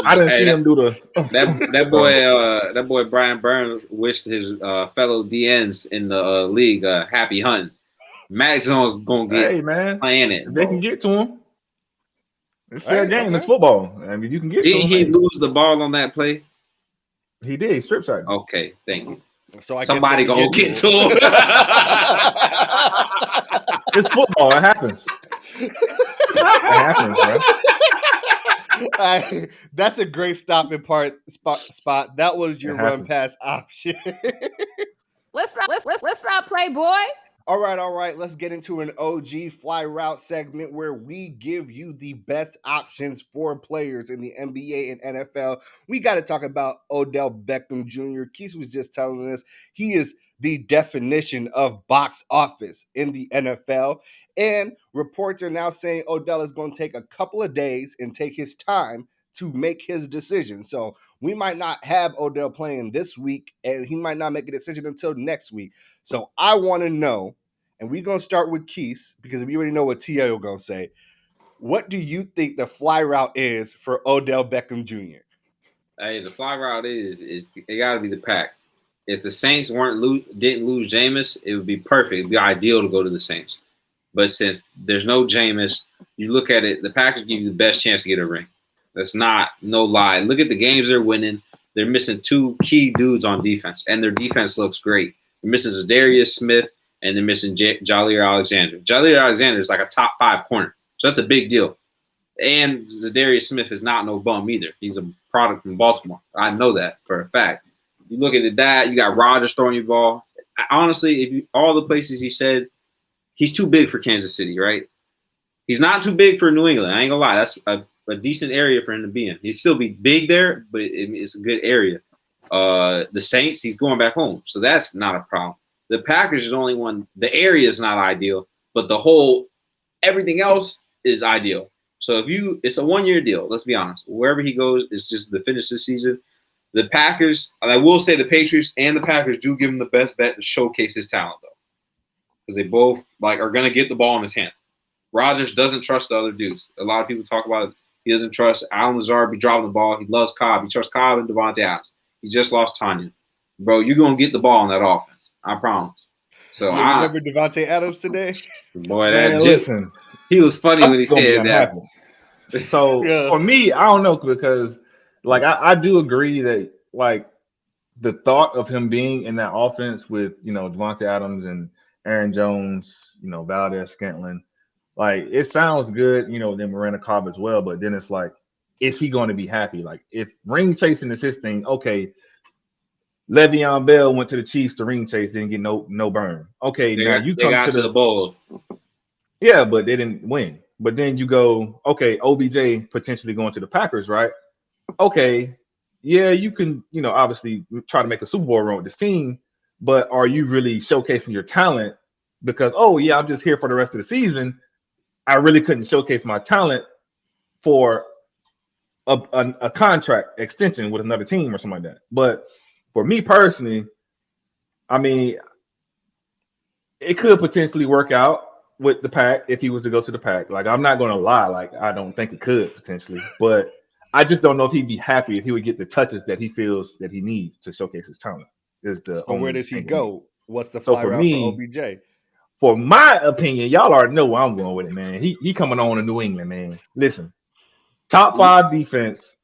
I didn't see him do that boy Brian Burns wished his fellow DNs in the league happy hunting. Max Jones gonna get playing it. If they can get to him. It's fair game. It's football. I mean, you can get to him. Didn't he lose the ball on that play? He did. He strip sacked. Okay, thank you. So somebody gonna get to him. It's football. It happens. Bro. That's a great stopping spot. That was your run pass option. Let's not play, boy. All right. Let's get into an OG fly route segment where we give you the best options for players in the NBA and NFL. We got to talk about Odell Beckham Jr. Keith was just telling us he is the definition of box office in the NFL. And reports are now saying Odell is going to take a couple of days and take his time to make his decision. So we might not have Odell playing this week, and he might not make a decision until next week. So I want to know, and we're going to start with Keith because we already know what T.O. going to say. What do you think the fly route is for Odell Beckham Jr.? Hey, the fly route is it got to be the pack. If the Saints didn't lose Jameis, it would be perfect. It'd be ideal to go to the Saints. But since there's no Jameis, you look at it, the Packers give you the best chance to get a ring. That's not no lie. Look at the games they're winning. They're missing two key dudes on defense, and their defense looks great. They're missing Zadarius Smith, and they're missing Jair Alexander. Jair Alexander is like a top 5 corner, so that's a big deal. And Zadarius Smith is not no bum either. He's a product from Baltimore. I know that for a fact. You look at that, you got Rodgers throwing you the ball. Honestly, all the places he said, he's too big for Kansas City, right? He's not too big for New England. I ain't gonna lie. That's a decent area for him to be in. He'd still be big there, but it's a good area. The Saints, he's going back home, so that's not a problem. The Packers is only one. The area is not ideal, but everything else is ideal. So it's a 1-year deal. Let's be honest. Wherever he goes, it's just the finish this season. The Packers, and I will say the Patriots and the Packers do give him the best bet to showcase his talent, though, because they both are going to get the ball in his hand. Rodgers doesn't trust the other dudes. A lot of people talk about it. He doesn't trust Allen Lazard be dropping the ball. He loves Cobb. He trusts Cobb and Devontae Adams. He just lost Tanya. Bro, you're going to get the ball in that offense. I promise. So you remember Devontae Adams today? Boy, listen. He was funny when he said that. So for me, I don't know, because I do agree that the thought of him being in that offense with Devontae Adams and Aaron Jones, Valdez Scantling, it sounds good, then Miranda Cobb as well, but then it's is he going to be happy? If ring chasing is his thing, okay. Le'Veon Bell went to the Chiefs to ring chase, didn't get no burn. Okay, you come to the bowl. Yeah, but they didn't win. But then you go, okay, OBJ potentially going to the Packers, right? Okay, yeah, you can, obviously try to make a Super Bowl run with this team, but are you really showcasing your talent? Because, I'm just here for the rest of the season. I really couldn't showcase my talent for a contract extension with another team or something like that. But for me personally, I mean, it could potentially work out with the Pack if he was to go to the Pack. I'm not going to lie. I don't think it could potentially. But I just don't know if he'd be happy if he would get the touches that he feels that he needs to showcase his talent. So where does he go? What's the fly route for OBJ? For my opinion, y'all already know where I'm going with it, man. He coming on to New England, man. Listen, top 5 defense.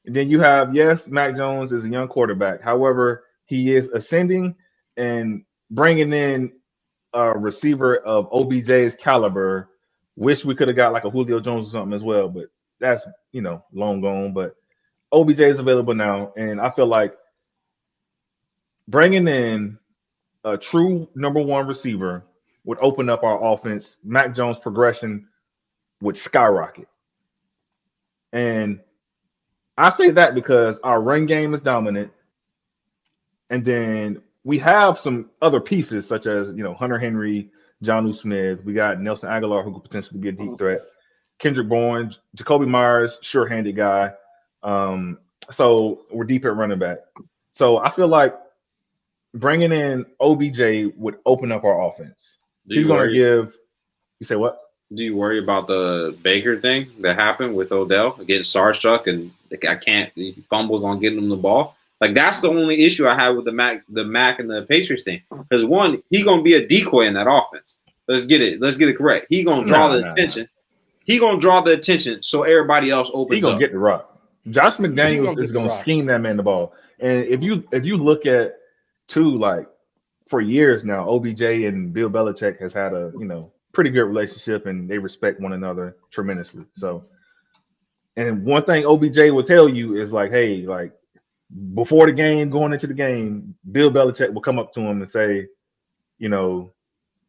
And then you have, Mac Jones is a young quarterback. However, he is ascending and bringing in a receiver of OBJ's caliber. Wish we could have got a Julio Jones or something as well, but that's, long gone. But OBJ is available now, and I feel like bringing in a true number 1 receiver would open up our offense. Mac Jones' progression would skyrocket. And I say that because our run game is dominant. And then we have some other pieces such as, Hunter Henry, Jonnu Smith. We got Nelson Aguilar, who could potentially be a deep threat. Kendrick Bourne, Jacoby Myers, sure-handed guy. So we're deep at running back. So I feel like bringing in OBJ would open up our offense. He's going to give – you say what? Do you worry about the Baker thing that happened with Odell getting starstruck and he fumbles on getting him the ball? That's the only issue I have with the Mac and the Patriots thing. Because one, he's gonna be a decoy in that offense. Let's get it correct. He's gonna draw the attention. He's gonna draw the attention so everybody else opens up. He's gonna get the rock. Josh McDaniels is gonna scheme that man the ball. And if you look at for years now, OBJ and Bill Belichick has had a pretty good relationship, and they respect one another tremendously. So, and one thing OBJ will tell you is hey, before the game, going into the game, Bill Belichick will come up to him and say,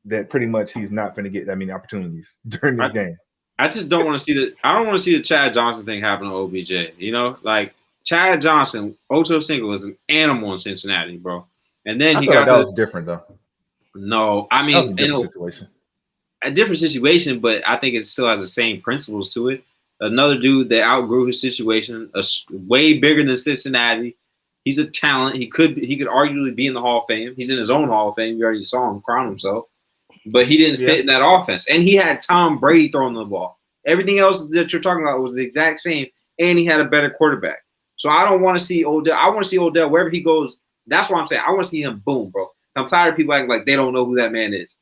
that pretty much he's not going to get that many opportunities during this game. I just don't want to see the. I don't want to see the Chad Johnson thing happen to OBJ. Like Chad Johnson, Ocho Cinco was an animal in Cincinnati, bro. And then I he feel got like that was different though. No, I That was mean, a different situation. A different situation, but I think it still has the same principles to it. Another dude that outgrew his situation, way bigger than Cincinnati. He's a talent. He could arguably be in the Hall of Fame. He's in his own Hall of Fame. You already saw him crown himself. But he didn't fit in that offense. And he had Tom Brady throwing the ball. Everything else that you're talking about was the exact same, and he had a better quarterback. So I don't want to see Odell. I want to see Odell wherever he goes. That's what I'm saying. I want to see him boom, bro. I'm tired of people acting like they don't know who that man is.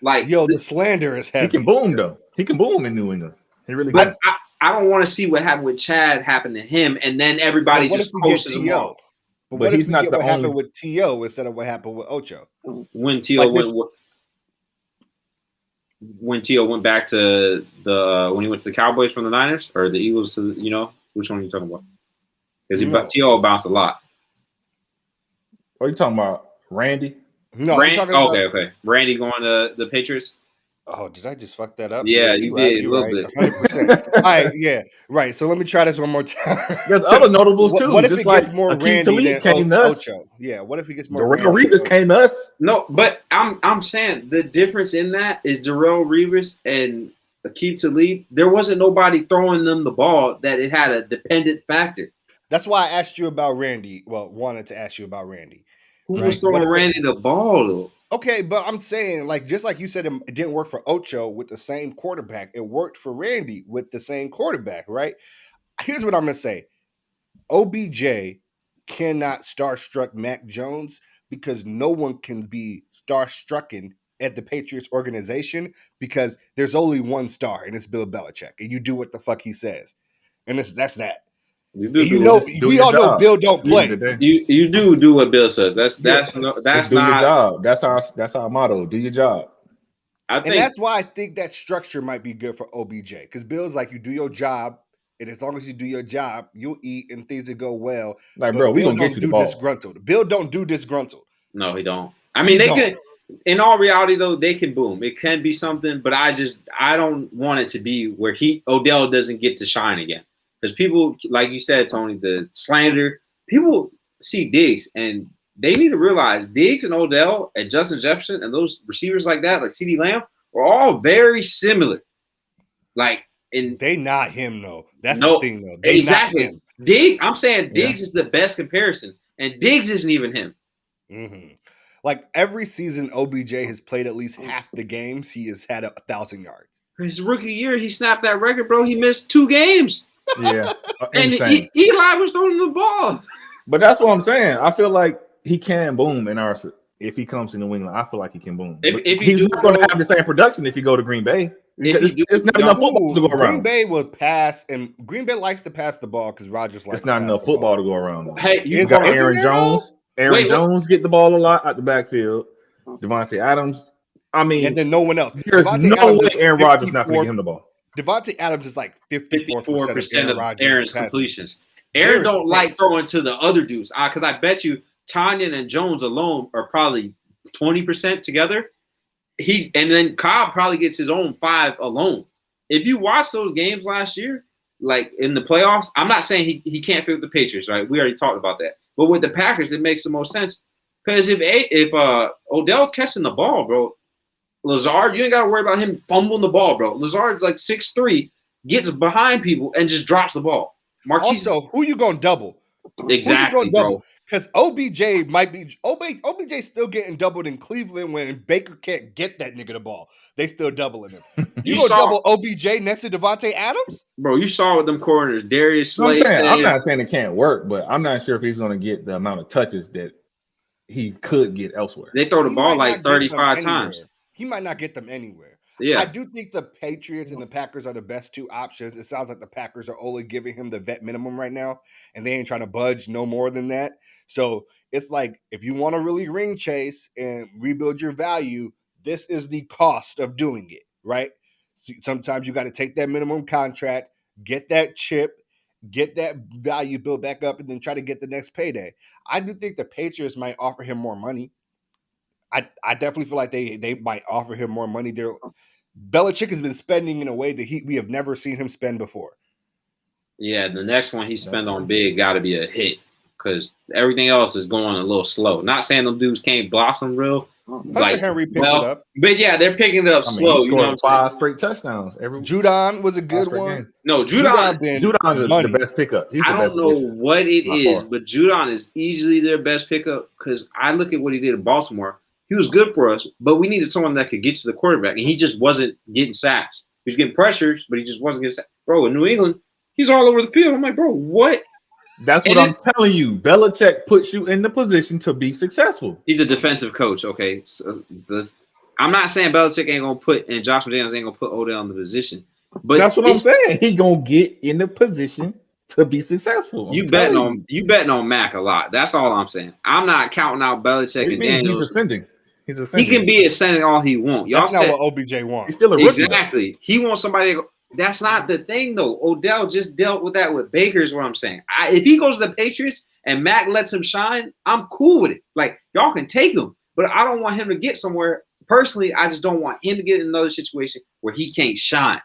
Like, the slander is heavy. He can boom, though. He can boom in New England. He really but can. I don't want to see what happened with Chad happen to him, and then everybody just coasted him off. But what if we get what happened with T.O. instead of what happened with Ocho? When T.O. When T.O. went back to when he went to the Cowboys from the Niners or the Eagles to which one are you talking about? Because T.O. bounced a lot. What are you talking about? Randy? No, I'm talking about okay. Randy going to the Patriots. Oh, did I just fuck that up? Yeah, you did a little bit. 100%. All right, yeah, right. So let me try this one more time. There's other notables too. What if just it gets more Randy than us? Ocho? Yeah, what if he gets more Darrelle Revis came to us? No, but I'm saying the difference in that is Darrelle Revis and Akeem Talib. There wasn't nobody throwing them the ball that it had a dependent factor. That's why I asked you about Randy. Well, wanted to ask you about Randy. Who was throwing Randy the ball though? Okay, but I'm saying, just like you said, it didn't work for Ocho with the same quarterback. It worked for Randy with the same quarterback, right? Here's what I'm going to say. OBJ cannot starstruck Mac Jones because no one can be starstrucken at the Patriots organization because there's only one star, and it's Bill Belichick, and you do what the fuck he says. And that's that. We all know Bill don't play. You do what Bill says. That's not your job. That's our motto. Do your job. And that's why I think that structure might be good for OBJ because Bill's like, you do your job, and as long as you do your job, you'll eat and things will go well. Like, bro, we gonna get you the ball. Disgruntled. Bill don't do disgruntled. No, he don't. I mean, they can. In all reality, though, they can boom. It can be something, but I don't want it to be where Odell doesn't get to shine again. Because people, like you said, Tony, the slander, people see Diggs, and they need to realize Diggs and Odell and Justin Jefferson and those receivers like that, like CeeDee Lamb, are all very similar. They not him, though. That's the thing, though. They exactly. Not him. Diggs, I'm saying Diggs is the best comparison, and Diggs isn't even him. Mm-hmm. Like every season, OBJ has played at least half the games. He has had 1,000 yards. His rookie year, he snapped that record, bro. He missed 2 games. Yeah, and Eli was throwing the ball. But that's what I'm saying. I feel like he can boom in our. If he comes to New England, I feel like he can boom. If he's not going to have the same production if you go to Green Bay. It's not enough football to go around. Green Bay will pass, and Green Bay likes to pass the ball because Rodgers likes. It's not enough football to go around. Hey, you got Aaron Jones. Aaron Jones get the ball a lot out the backfield. Devontae Adams. I mean, and then no one else. There's no way Aaron Rodgers not going to get him the ball. Devontae Adams is like 54% of Aaron's completions. Aaron don't like throwing to the other dudes because I bet you Tanyan and Jones alone are probably 20% together. And then Cobb probably gets his own 5 alone. If you watch those games last year, like in the playoffs, I'm not saying he can't fit with the Patriots, right? We already talked about that. But with the Packers, it makes the most sense because if Odell's catching the ball, bro. Lazard, you ain't got to worry about him fumbling the ball, bro. Lazard's like 6'3", gets behind people and just drops the ball. Marquise, also, who you going to double? Exactly, bro. Because OBJ might be – OBJ's still getting doubled in Cleveland when Baker can't get that nigga the ball. They still doubling him. You going to double OBJ next to Devontae Adams? Bro, you saw with them corners. Darius Slade. I'm not saying it can't work, but I'm not sure if he's going to get the amount of touches that he could get elsewhere. They throw the ball like 35 times. He might not get them anywhere. Yeah. I do think the Patriots and the Packers are the best 2 options. It sounds like the Packers are only giving him the vet minimum right now, and they ain't trying to budge no more than that. So it's like, if you want to really ring chase and rebuild your value, this is the cost of doing it, right? Sometimes you got to take that minimum contract, get that chip, get that value built back up, and then try to get the next payday. I do think the Patriots might offer him more money. I definitely feel like they might offer him more money. Belichick has been spending in a way that we have never seen him spend before. Yeah, the next one he spent on big got to be a hit because everything else is going a little slow. Not saying them dudes can't blossom real. Hunter Henry picked it up. But yeah, they're picking it up slow. He scored 5 straight touchdowns. Judon was a good one. Game. No, Judon is the best pickup. I don't know what it is, but Judon is easily their best pickup because I look at what he did in Baltimore. He was good for us, but we needed someone that could get to the quarterback, and he just wasn't getting sacks. He was getting pressures, but he just wasn't getting sacks. Bro, in New England, he's all over the field. I'm like, bro, what? That's what I'm telling you. Belichick puts you in the position to be successful. He's a defensive coach, okay? So I'm not saying Belichick ain't going to put, and Josh McDaniels ain't going to put Odell in the position. But that's what I'm saying. He going to get in the position to be successful. You betting on Mac a lot. That's all I'm saying. I'm not counting out Belichick and Daniels. He's ascending. He can be ascending all he wants. That's not what OBJ wants. He's still a rookie. Exactly. He wants somebody to go. That's not the thing, though. Odell just dealt with that with Baker is what I'm saying. If he goes to the Patriots and Mac lets him shine, I'm cool with it. Like, y'all can take him. But I don't want him to get somewhere. Personally, I just don't want him to get in another situation where he can't shine.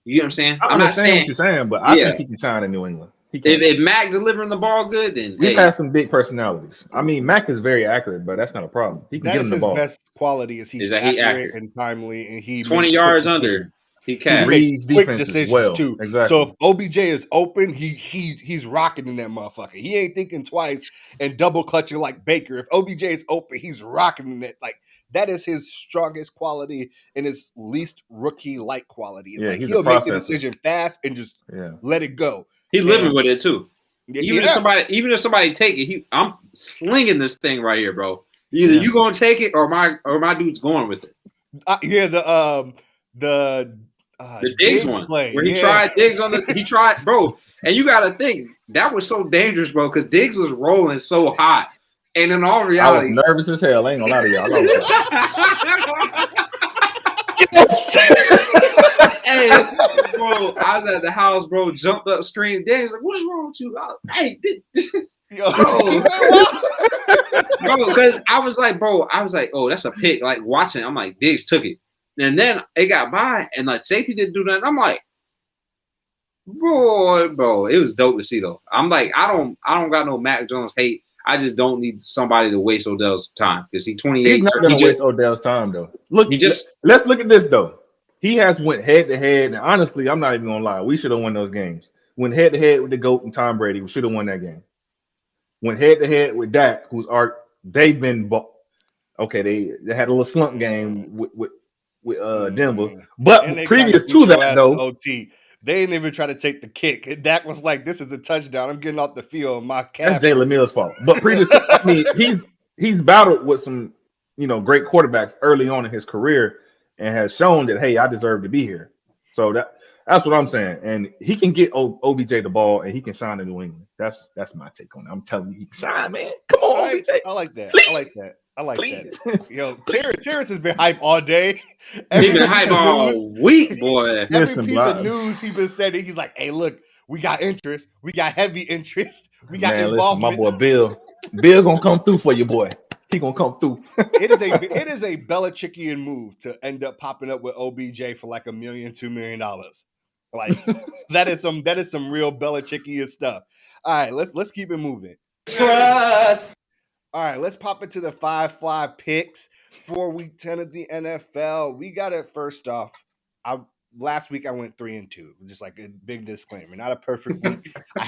You know what I'm saying? I'm not saying what you're saying, but I think he can shine in New England. If Mac delivering the ball good, then we've had some big personalities. I mean, Mac is very accurate, but that's not a problem. He can get him the ball. His best quality is he's accurate and timely, and he 20 yards under. He makes quick decisions too. Exactly. So if OBJ is open, he's rocking in that motherfucker. He ain't thinking twice and double clutching like Baker. If OBJ is open, he's rocking in it. Like that is his strongest quality and his least rookie-like quality. It's like he'll make the decision fast and just let it go. He's living with it too. Even if somebody take it, I'm slinging this thing right here, bro. Either you gonna take it or my dude's going with it. The Diggs one where he tried Diggs he tried, bro. And you gotta think that was so dangerous, bro, because Diggs was rolling so hot. And in all reality, I was nervous as hell. I ain't gonna lie to y'all. Hey, bro, I was at the house, bro, jumped up, screamed. Daddy's like, "What's wrong with you?" Hey, bro, because I was like, oh, that's a pick. Like watching, I'm like, Diggs took it. And then it got by, and like safety didn't do nothing. I'm like, bro, it was dope to see though. I'm like, I don't got no Mac Jones hate. I just don't need somebody to waste Odell's time because he's 28. He's not gonna waste Odell's time though. Let's look at this though. He has went head to head, and honestly, I'm not even gonna lie. We should have won those games. Went head to head with the GOAT and Tom Brady. We should have won that game. Went head to head with Dak, they've been okay. They had a little slump game with Denver, but previous to that though, OT, they didn't even try to take the kick. And Dak was like, "This is a touchdown. I'm getting off the field." My calf. That's Jalen Mills' fault. But previous, I mean, he's battled with some great quarterbacks early on in his career, and has shown that I deserve to be here. So that's what I'm saying. And he can get OBJ the ball, and he can shine in New England. That's my take on it. I'm telling you, he can shine, man. Come on, OBJ. I like that. Please. I like that. Yo, Terrance has been hype all day. He's been hype all week, boy. Every piece of news he's been saying, he's like, "Hey, look, we got interest. We got heavy interest. We got involvement." My boy Bill gonna come through for you, boy. He gonna come through. It is a Belichickian move to end up popping up with OBJ for like $1 million, $2 million. Like that is some real Belichickian stuff. All right, let's keep it moving. Trust. All right, let's pop into the 5 fly picks for week 10 of the NFL. We got it first off. Last week I went 3-2. Just like a big disclaimer, not a perfect week. I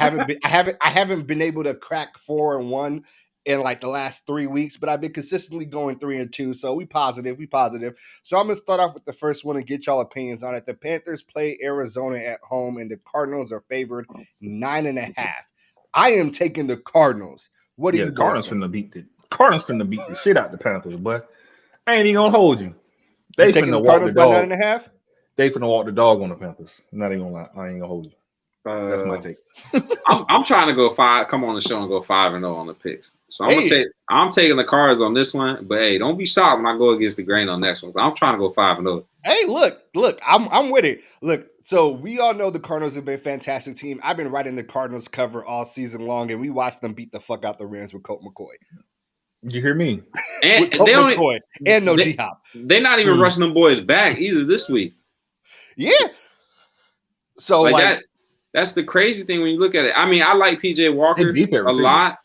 haven't been able to crack 4-1 in like the last 3 weeks, but I've been consistently going 3-2. So we positive. So I'm gonna start off with the first one and get y'all opinions on it. The Panthers play Arizona at home, and the Cardinals are favored 9.5. I am taking the Cardinals. What do you? Cardinals finna beat the shit out the Panthers, but I ain't even gonna hold you. They finna walk the dog. By 9.5. They finna walk the dog on the Panthers. I'm not even gonna lie. I ain't gonna hold you. That's my take. I'm trying to go 5. Come on the show and go 5-0 on the picks. So I'm taking the Cards on this one. But hey, don't be shocked when I go against the grain on next one. I'm trying to go 5-0. Hey, look, I'm with it. Look, so we all know the Cardinals have been a fantastic team. I've been writing the Cardinals cover all season long, and we watched them beat the fuck out the Rams with Colt McCoy. You hear me? And with Colt McCoy and no D-Hop. They're not even rushing them boys back either this week. Yeah. So like that's the crazy thing when you look at it. I mean, I like PJ Walker a lot,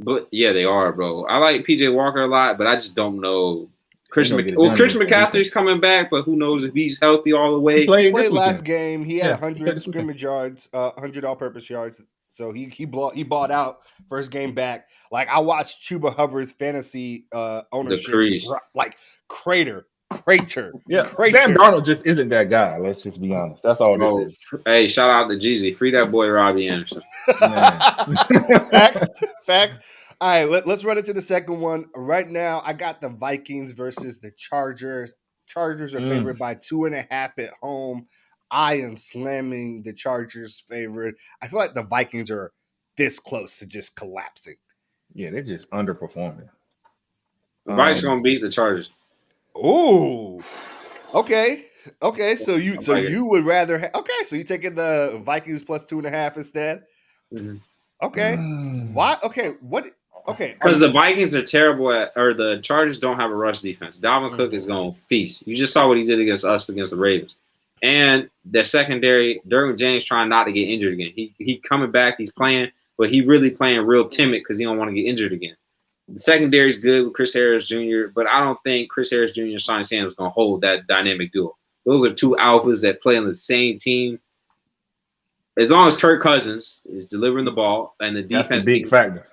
but yeah, they are, bro. I like PJ Walker a lot, but I just don't know. Christian McCaffrey's coming back, but who knows if he's healthy all the way. He played last game. He had 100 scrimmage yards, 100 all-purpose yards. So he bought out first game back. Like I watched Chuba Hubbard's fantasy ownership like crater. Yeah, Sam Darnold just isn't that guy. Let's just be honest. That's all this is. Hey, shout out to Jeezy. Free that boy Robbie Anderson. Facts. All right, let's run into the second one. Right now, I got the Vikings versus the Chargers. Chargers are favored by 2.5 at home. I am slamming the Chargers favorite. I feel like the Vikings are this close to just collapsing. Yeah, they're just underperforming. The Vikings going to beat the Chargers. Ooh. Okay. So you would rather so you taking the Vikings plus 2.5 instead? Mm-hmm. Okay. Why? Okay. What? Okay. Because the Vikings are terrible or the Chargers don't have a rush defense. Dalvin Cook is going to feast. You just saw what he did against the Ravens. And the secondary, Derwin James trying not to get injured again. He coming back, he's playing, but he really playing real timid because he don't want to get injured again. The secondary is good with Chris Harris Jr., but I don't think Chris Harris Jr. and Sonny Sanders are going to hold that dynamic duo. Those are two alphas that play on the same team. As long as Kirk Cousins is delivering the ball and the defense. That's the big factor.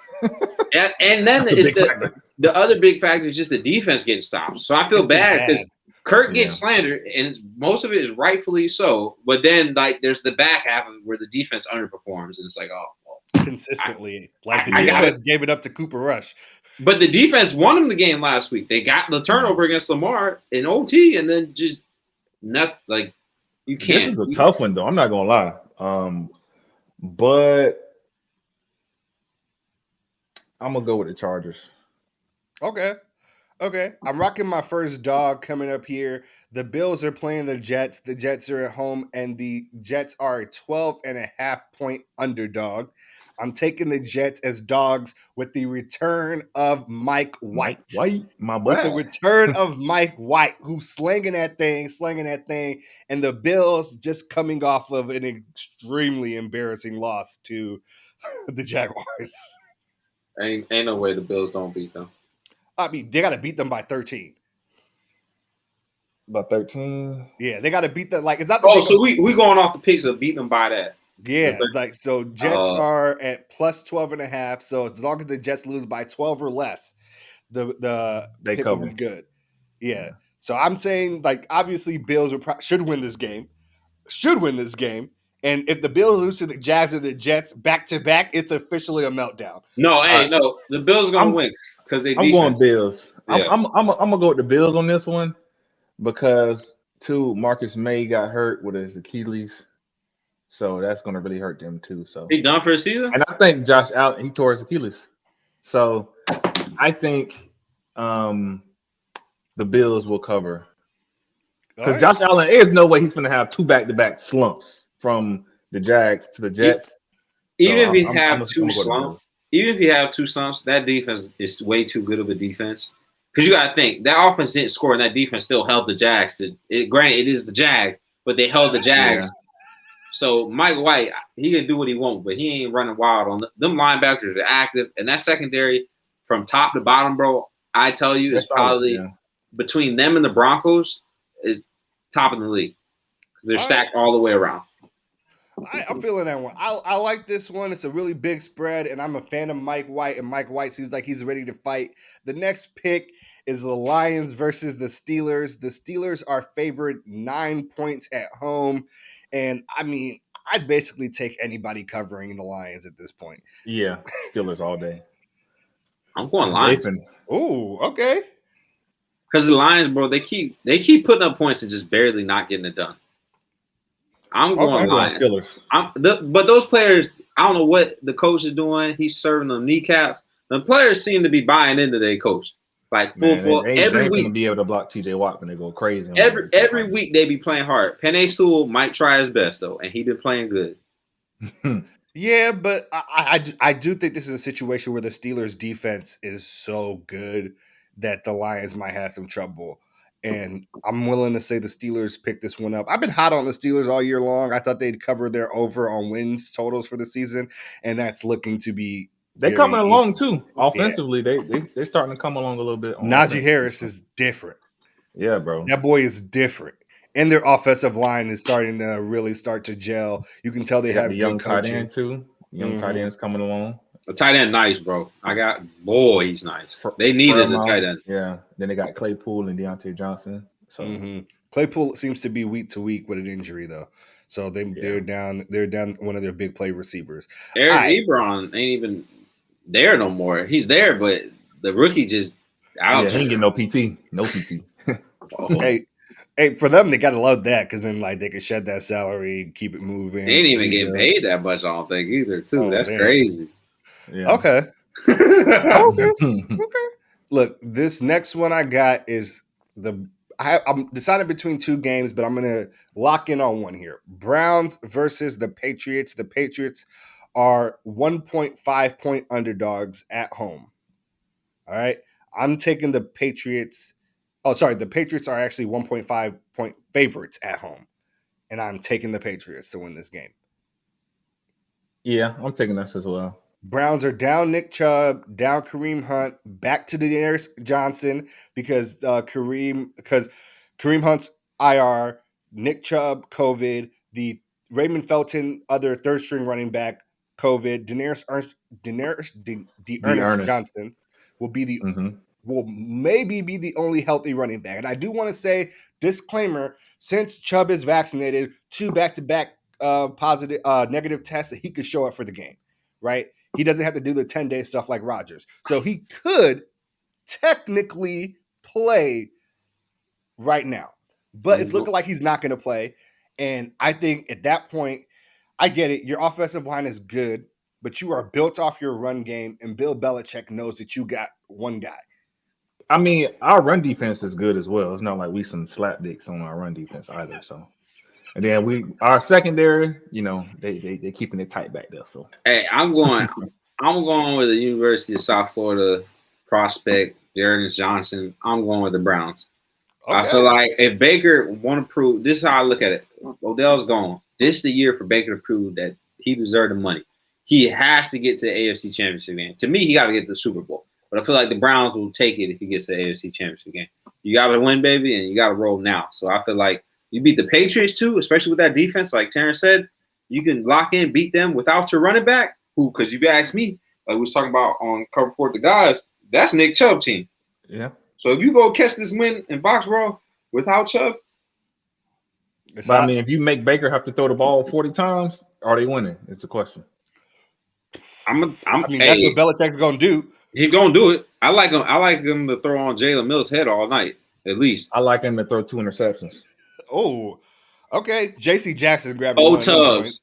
And then it's the other big factor is just the defense getting stopped. So I feel bad because Kirk gets slandered, and most of it is rightfully so. But then, like, there's the back half of where the defense underperforms, and it's like, oh, well, consistently, the defense gave it up to Cooper Rush. But the defense won them the game last week. They got the turnover against Lamar in OT, and then just not like you can't. This is a tough one, though. I'm not gonna lie, but I'm gonna go with the Chargers. Okay. I'm rocking my first dog coming up here. The Bills are playing the Jets. The Jets are at home, and the Jets are a 12.5-point underdog. I'm taking the Jets as dogs with the return of Mike White. With the return of Mike White, who's slinging that thing, and the Bills just coming off of an extremely embarrassing loss to the Jaguars. Ain't no way the Bills don't beat them. I mean, they got to beat them by 13. By 13? Yeah, they got to beat them. Like, it's not. So we going off the picks of beating them by that. Yeah, like so. Jets are at plus 12.5. So as long as the Jets lose by 12 or less, the pick will be good. Yeah. So I'm saying, like, obviously Bills should win this game. And if the Bills lose to the Jags and the Jets back to back, it's officially a meltdown. No, the Bills are gonna win. I'm going Bills. Yeah. I'm gonna go with the Bills on this one because Marcus May got hurt with his Achilles, so that's gonna really hurt them too. So he done for the season, and I think Josh Allen he tore his Achilles, so I think the Bills will cover because Josh Allen is no way he's gonna have 2 back-to-back slumps from the Jags to the Jets. Even if he have 2 slumps. Even if you have 2 slumps, that defense is way too good of a defense. Because you got to think, that offense didn't score, and that defense still held the Jags. Granted, it is the Jags, but they held the Jags. Yeah. So Mike White, he can do what he wants, but he ain't running wild on them. Linebackers are active, and that secondary from top to bottom, bro, I tell you, is probably between them and the Broncos is top of the league. They're stacked all the way around. I'm feeling that one. I like this one. It's a really big spread, and I'm a fan of Mike White, and Mike White seems like he's ready to fight. The next pick is the Lions versus the Steelers. The Steelers are favored 9 points at home, and I mean, I'd basically take anybody covering the Lions at this point. Yeah, Steelers all day. I'm going Lions. Ooh, okay. Because the Lions, bro, they keep putting up points and just barely not getting it done. I'm Okay. going I'm going Lions. Steelers. But those players, I don't know what the coach is doing. He's serving them kneecaps. The players seem to be buying into their coach. Like Man, full they every ain't gonna week. be able to block TJ Watt when they go crazy. On Every week they be playing hard. Penei Sewell might try his best though, and he been playing good. Yeah, but I do think this is a situation where the Steelers' defense is so good that the Lions might have some trouble. And I'm willing to say the Steelers pick this one up. I've been hot on the Steelers all year long. I thought they'd cover their over on wins totals for the season, and that's looking to be They very coming along easy. too. Offensively, they're starting to come along a little bit. On Najee offense. Harris is different. Yeah, bro. That boy is different. And their offensive line is starting to really start to gel. You can tell they got have the good young tight coaching. end too. Young tight end's coming along. The tight end nice, bro. He's nice. They needed the tight end. Yeah. Then they got Claypool and Deontay Johnson. So Claypool seems to be week to week with an injury though. So they're down one of their big play receivers. Eric Ebron ain't even there no more. He's there, but the rookie just out. He ain't getting no PT. No PT. Hey, for them, they gotta love that because then like they can shed that salary, keep it moving. They ain't even getting paid that much, I don't think either. Too. That's crazy. Yeah. Okay. Okay. Look, this next one I got is I'm deciding between two games, but I'm gonna lock in on one here. Browns versus the Patriots. The Patriots are 1.5 point underdogs at home. All right. I'm taking the Patriots. Oh, sorry. The Patriots are actually 1.5 point favorites at home. And I'm taking the Patriots to win this game. Yeah, I'm taking this as well. Browns are down Nick Chubb, down Kareem Hunt, back to Daenerys Johnson because Kareem Hunt's IR, Nick Chubb COVID, the Raymond Felton other third string running back COVID, Ernest Johnson will maybe be the only healthy running back. And I do want to say, disclaimer, since Chubb is vaccinated, 2 back-to-back positive negative tests that he could show up for the game, right? He doesn't have to do the 10-day stuff like Rodgers. So he could technically play right now. But it's looking like he's not going to play. And I think at that point, I get it. Your offensive line is good, but you are built off your run game, and Bill Belichick knows that you got one guy. I mean, our run defense is good as well. It's not like we some slapdicks on our run defense either. So, and then our secondary, they keeping it tight back there. So, hey, I'm going with the University of South Florida prospect, Ernest Johnson. I'm going with the Browns. Okay. I feel like if Baker want to prove, this is how I look at it. Odell's gone. This is the year for Baker to prove that he deserved the money. He has to get to the AFC Championship game. To me, he got to get to the Super Bowl. But I feel like the Browns will take it if he gets to the AFC Championship game. You got to win, baby, and you got to roll now. So I feel like you beat the Patriots too, especially with that defense. Like Terrance said, you can lock in, beat them without your running back. Who? Because you've asked me, like we was talking about on Cover 4 the guys, that's Nick Chubb team. Yeah. So if you go catch this win in Boxborough without Chubb, but I mean, if you make Baker have to throw the ball 40 times, are they winning? Is the question. I mean, that's what Belichick's gonna do. He's gonna do it. I like him to throw on Jalen Mills' head all night, at least. I like him to throw 2 interceptions. Oh, okay. J.C. Jackson grabbing Four Tubbs,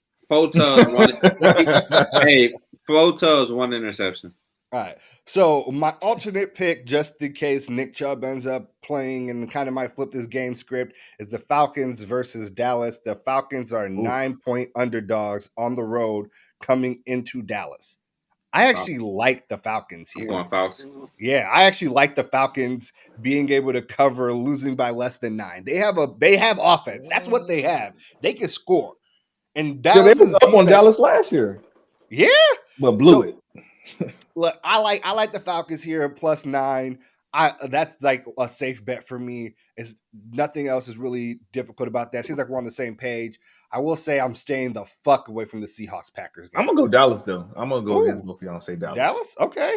one interception. All right. So my alternate pick, just in case Nick Chubb ends up playing and kind of might flip this game script, is the Falcons versus Dallas. The Falcons are 9-point underdogs on the road coming into Dallas. I actually like the Falcons here. I'm going Falcons. Yeah, I actually like the Falcons being able to cover losing by less than 9. They have offense. That's what they have. They can score. And Dallas they was up on Dallas last year. Yeah. But blew it. Look, I like the Falcons here plus 9. That's like a safe bet for me. It's nothing else is really difficult about that. Seems like we're on the same page. I will say I'm staying the fuck away from the Seahawks-Packers game. I'm gonna go Dallas though. I'm gonna go against both of y'all and say Dallas. Dallas? Okay.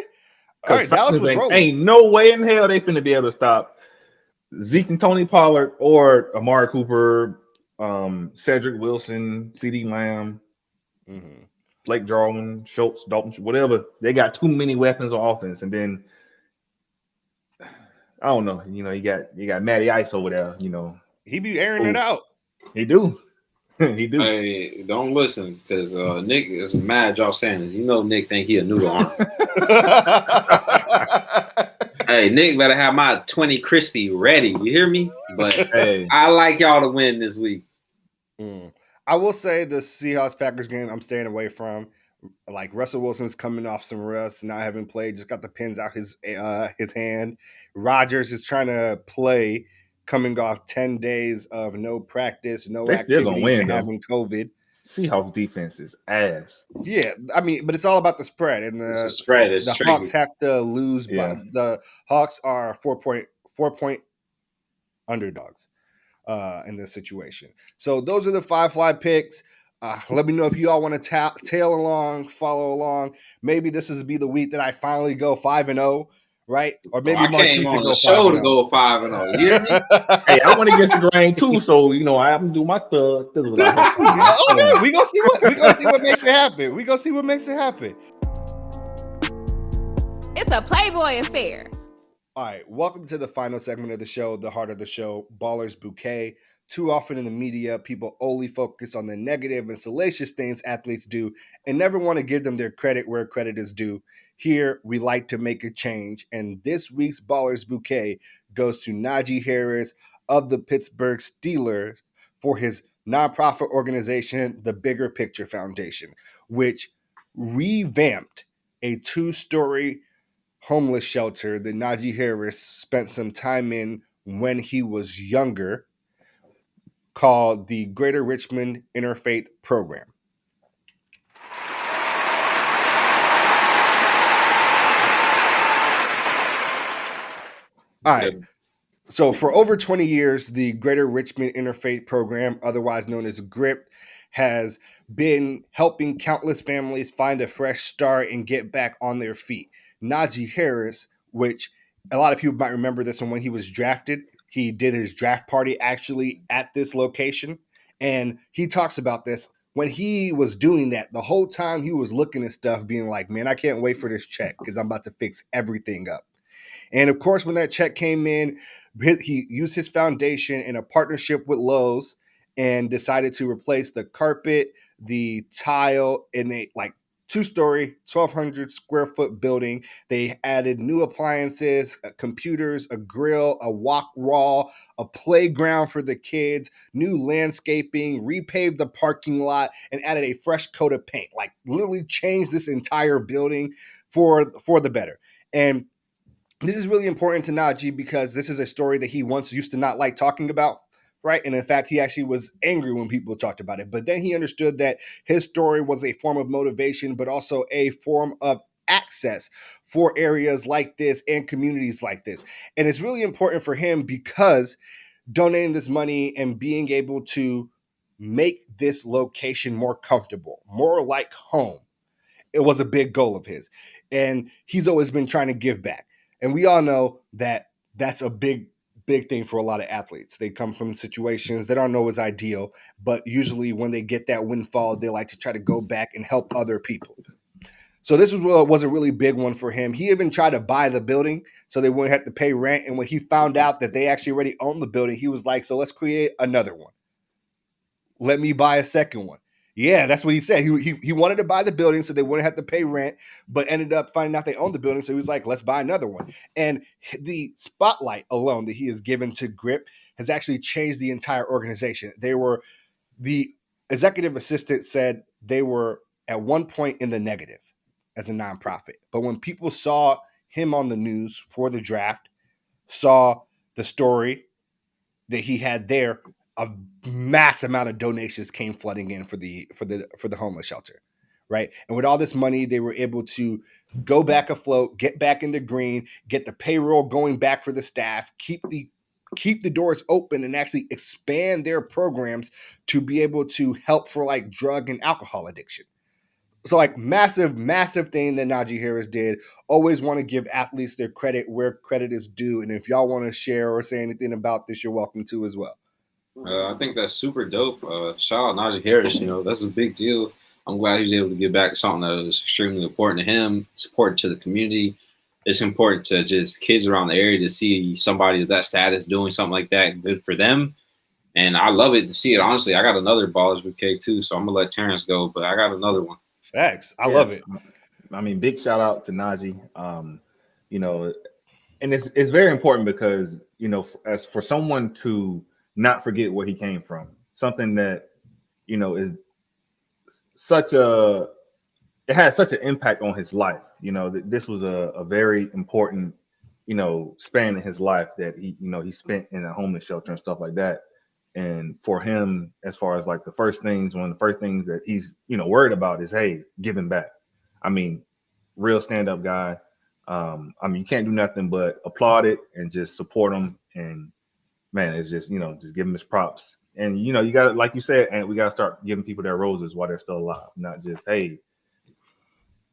All right, Dallas was rolling. Ain't no way in hell they finna be able to stop Zeke and Tony Pollard or Amari Cooper, Cedric Wilson, CeeDee Lamb, Blake Jarwin, Schultz, Dalton, whatever. They got too many weapons on offense, and then I don't know. You got Matty Ice over there. He be airing it out. He do. He do. Hey, don't listen, because Nick is mad y'all saying this. You know Nick think he a noodle arm. Hey, Nick better have my 20 crispy ready. You hear me? But Hey, I like y'all to win this week. I will say the Seahawks Packers game I'm staying away from. Like Russell Wilson's coming off some rust, not having played, just got the pins out his hand. Rodgers is trying to play, coming off 10 days of no practice, no they still gonna activities, win and though. having COVID. Seahawks defense is ass. Yeah, I mean, but it's all about the spread, and It's a spread. It's the tricky. Hawks have to lose. Yeah. By the Hawks are 4-point underdogs in this situation. So those are the 5 fly picks. Let me know if you all want to tail along, follow along. Maybe this is be the week that I finally go 5-0, right? Or maybe I came Marquise on go the show 5-0. to go 5-0. You hear me? Hey, I went against the grain too, so I have to do my thizzle out here. Okay, we gonna see what makes it happen. We gonna see what makes it happen. It's a Playboy affair. All right, welcome to the final segment of the show, the heart of the show, Ballers Bouquet. Too often in the media, people only focus on the negative and salacious things athletes do and never want to give them their credit where credit is due. Here, we like to make a change, and this week's Ballers Bouquet goes to Najee Harris of the Pittsburgh Steelers for his nonprofit organization, the Bigger Picture Foundation, which revamped a 2-story homeless shelter that Najee Harris spent some time in when he was younger, called the Greater Richmond Interfaith Program. All right. So for over 20 years, the Greater Richmond Interfaith Program, otherwise known as GRIP, has been helping countless families find a fresh start and get back on their feet. Najee Harris, which a lot of people might remember this one when he was drafted, he did his draft party actually at this location. And he talks about this. When he was doing that, the whole time he was looking at stuff being like, man, I can't wait for this check because I'm about to fix everything up. And of course, when that check came in, he used his foundation in a partnership with Lowe's and decided to replace the carpet, the tile in a 2-story, 1,200 square foot building. They added new appliances, computers, a grill, a walk wall, a playground for the kids, new landscaping, repaved the parking lot, and added a fresh coat of paint. Like literally changed this entire building for the better. And this is really important to Najee because this is a story that he once used to not like talking about, right? And in fact, he actually was angry when people talked about it. But then he understood that his story was a form of motivation, but also a form of access for areas like this and communities like this. And it's really important for him because donating this money and being able to make this location more comfortable, more like home, it was a big goal of his. And he's always been trying to give back. And we all know that that's a big thing for a lot of athletes. They come from situations that aren't always ideal, but usually when they get that windfall, they like to try to go back and help other people. So this was a really big one for him. He even tried to buy the building so they wouldn't have to pay rent. And when he found out that they actually already owned the building, he was like, so let's create another one. Let me buy a second one. Yeah, that's what he said. He wanted to buy the building so they wouldn't have to pay rent, but ended up finding out they owned the building. So he was like, let's buy another one. And the spotlight alone that he has given to GRIP has actually changed the entire organization. The executive assistant said they were at one point in the negative as a nonprofit. But when people saw him on the news for the draft, saw the story that he had there, a mass amount of donations came flooding in for the homeless shelter, right? And with all this money, they were able to go back afloat, get back into green, get the payroll going back for the staff, keep the doors open, and actually expand their programs to be able to help for like drug and alcohol addiction. So like massive thing that Najee Harris did. Always want to give athletes their credit where credit is due. And if y'all want to share or say anything about this, you're welcome to as well. I think that's super dope. Shout out Najee Harris. That's a big deal. I'm glad he's able to give back something that was extremely important to him. It's important to the community. It's important to just kids around the area to see somebody of that status doing something like that. Good for them. And I love it to see it. Honestly, I got another Ballers Bouquet too, so I'm gonna let Terrance go, but I got another one. Facts. I love it. I mean, big shout out to Najee. You know, and it's very important because as for someone to not forget where he came from, something that is such a it has such an impact on his life. This was a very important span in his life that he spent in a homeless shelter and stuff like that. And for him, as far as like one of the first things that he's worried about is, hey, giving back. I mean, real stand up guy. I mean, you can't do nothing but applaud it and just support him. And man, it's just just give him his props. And you got to, like you said, and we got to start giving people their roses while they're still alive, not just, hey,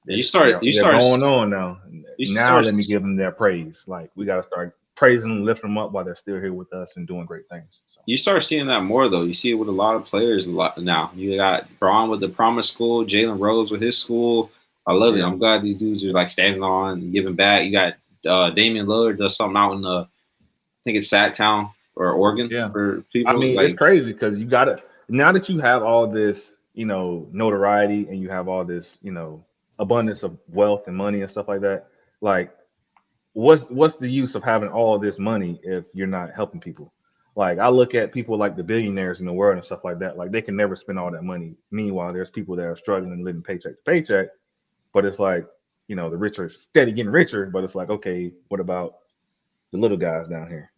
they're going on now. Let me give them their praise. Like, we got to start praising them, lifting them up while they're still here with us and doing great things. So. You start seeing that more though. You see it with a lot of players now. You got Braun with the Promise School, Jalen Rose with his school. I love it. I'm glad these dudes are like standing on and giving back. You got Damian Lillard does something out in I think it's Sacktown or Oregon for people. I mean, it's crazy because you got to, now that you have all this, notoriety and you have all this, abundance of wealth and money and stuff like that. Like, what's the use of having all this money if you're not helping people? Like, I look at people like the billionaires in the world and stuff like that. Like, they can never spend all that money. Meanwhile, there's people that are struggling and living paycheck to paycheck. But it's like, the rich are steady getting richer. But it's like, okay, what about the little guys down here?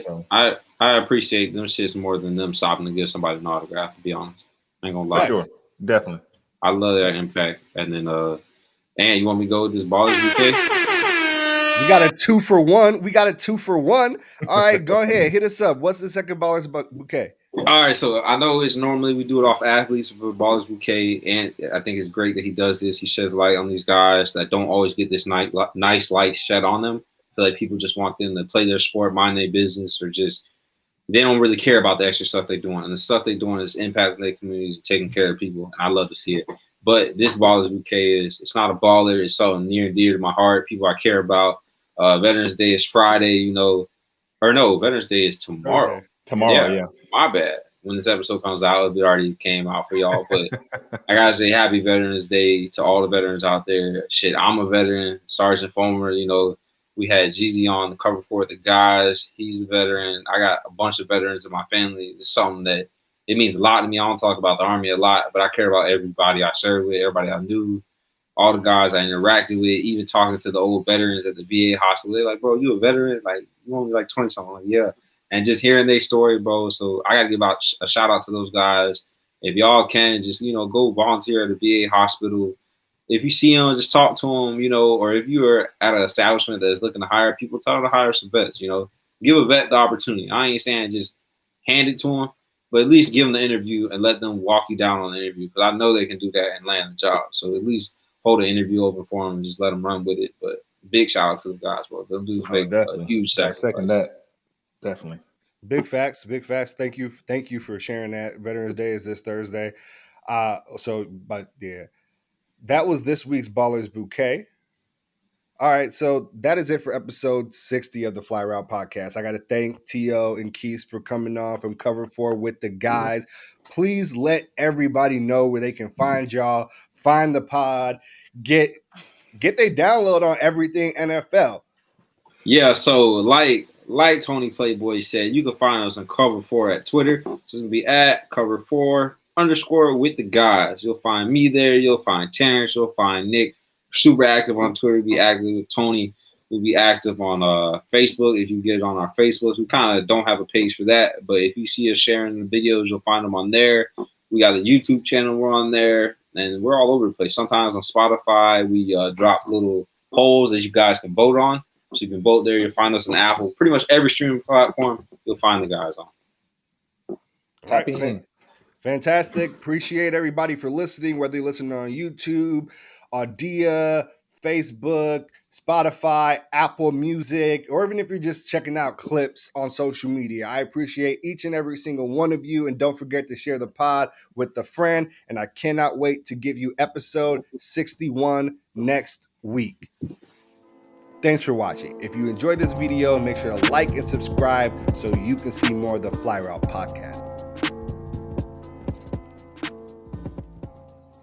So. I appreciate them shits more than them stopping to give somebody an autograph, to be honest. I ain't gonna lie. Sure, definitely. I love that impact. And then and you want me to go with this Ballers Bouquet? We got a 2 for 1. All right, go ahead. Hit us up. What's the second Ballers Bouquet? All right, so I know it's normally we do it off athletes for Ballers Bouquet, and I think it's great that he does this. He sheds light on these guys that don't always get this nice light shed on them. I feel like people just want them to play their sport, mind their business, or just they don't really care about the extra stuff they're doing. And the stuff they're doing is impacting their communities, taking care of people. And I love to see it. But this Ballers Bouquet it's not a baller. It's something near and dear to my heart, people I care about. Veterans Day is Friday, Veterans Day is tomorrow. Okay. Tomorrow, yeah. My bad. When this episode comes out, it already came out for y'all. But I gotta say happy Veterans Day to all the veterans out there. Shit, I'm a veteran, Sergeant Fomer, we had Jeezy on the cover for the guys. He's a veteran. I got a bunch of veterans in my family. It's something that it means a lot to me. I don't talk about the Army a lot, but I care about everybody I served with, everybody I knew, all the guys I interacted with, even talking to the old veterans at the VA hospital. They're like, bro, you a veteran? Like, you only like 20-something. Like, yeah. And just hearing their story, bro. So I got to give out a shout out to those guys. If y'all can, just, go volunteer at the VA hospital. If you see them, just talk to them, or if you are at an establishment that is looking to hire people, tell them to hire some vets, Give a vet the opportunity. I ain't saying just hand it to them, but at least give them the interview and let them walk you down on the interview, because I know they can do that and land a job. So at least hold an interview open for them and just let them run with it. But big shout out to the guys, bro. Them dudes make a huge sacrifice. Second that. Definitely. Big facts. Thank you for sharing that. Veterans Day is this Thursday. That was this week's Ballers Bouquet. All right, so that is it for episode 60 of the Fly Route Podcast. I got to thank T.O. and Keith for coming on from Cover 4 with the guys. Please let everybody know where they can find y'all, find the pod, get their download on everything NFL. Yeah, so like Tony Playboy said, you can find us on Cover 4 at Twitter. So it's going to be at Cover 4 _ with the guys. You'll find me there. You'll find Terrance. You'll find Nick. Super active on Twitter. Be active with Tony. We'll be active on Facebook. If you get it on our Facebook, we kind of don't have a page for that, but if you see us sharing the videos, you'll find them on there. We got a YouTube channel. We're on there, and we're all over the place. Sometimes on Spotify, we drop little polls that you guys can vote on. So you can vote there. You'll find us on Apple. Pretty much every streaming platform, you'll find the guys on. All right, fantastic. Appreciate everybody for listening, whether you're listening on YouTube, Audia, Facebook, Spotify, Apple Music, or even if you're just checking out clips on social media. I appreciate each and every single one of you. And don't forget to share the pod with a friend. And I cannot wait to give you episode 61 next week. Thanks for watching. If you enjoyed this video, make sure to like and subscribe so you can see more of the Fly Route podcast.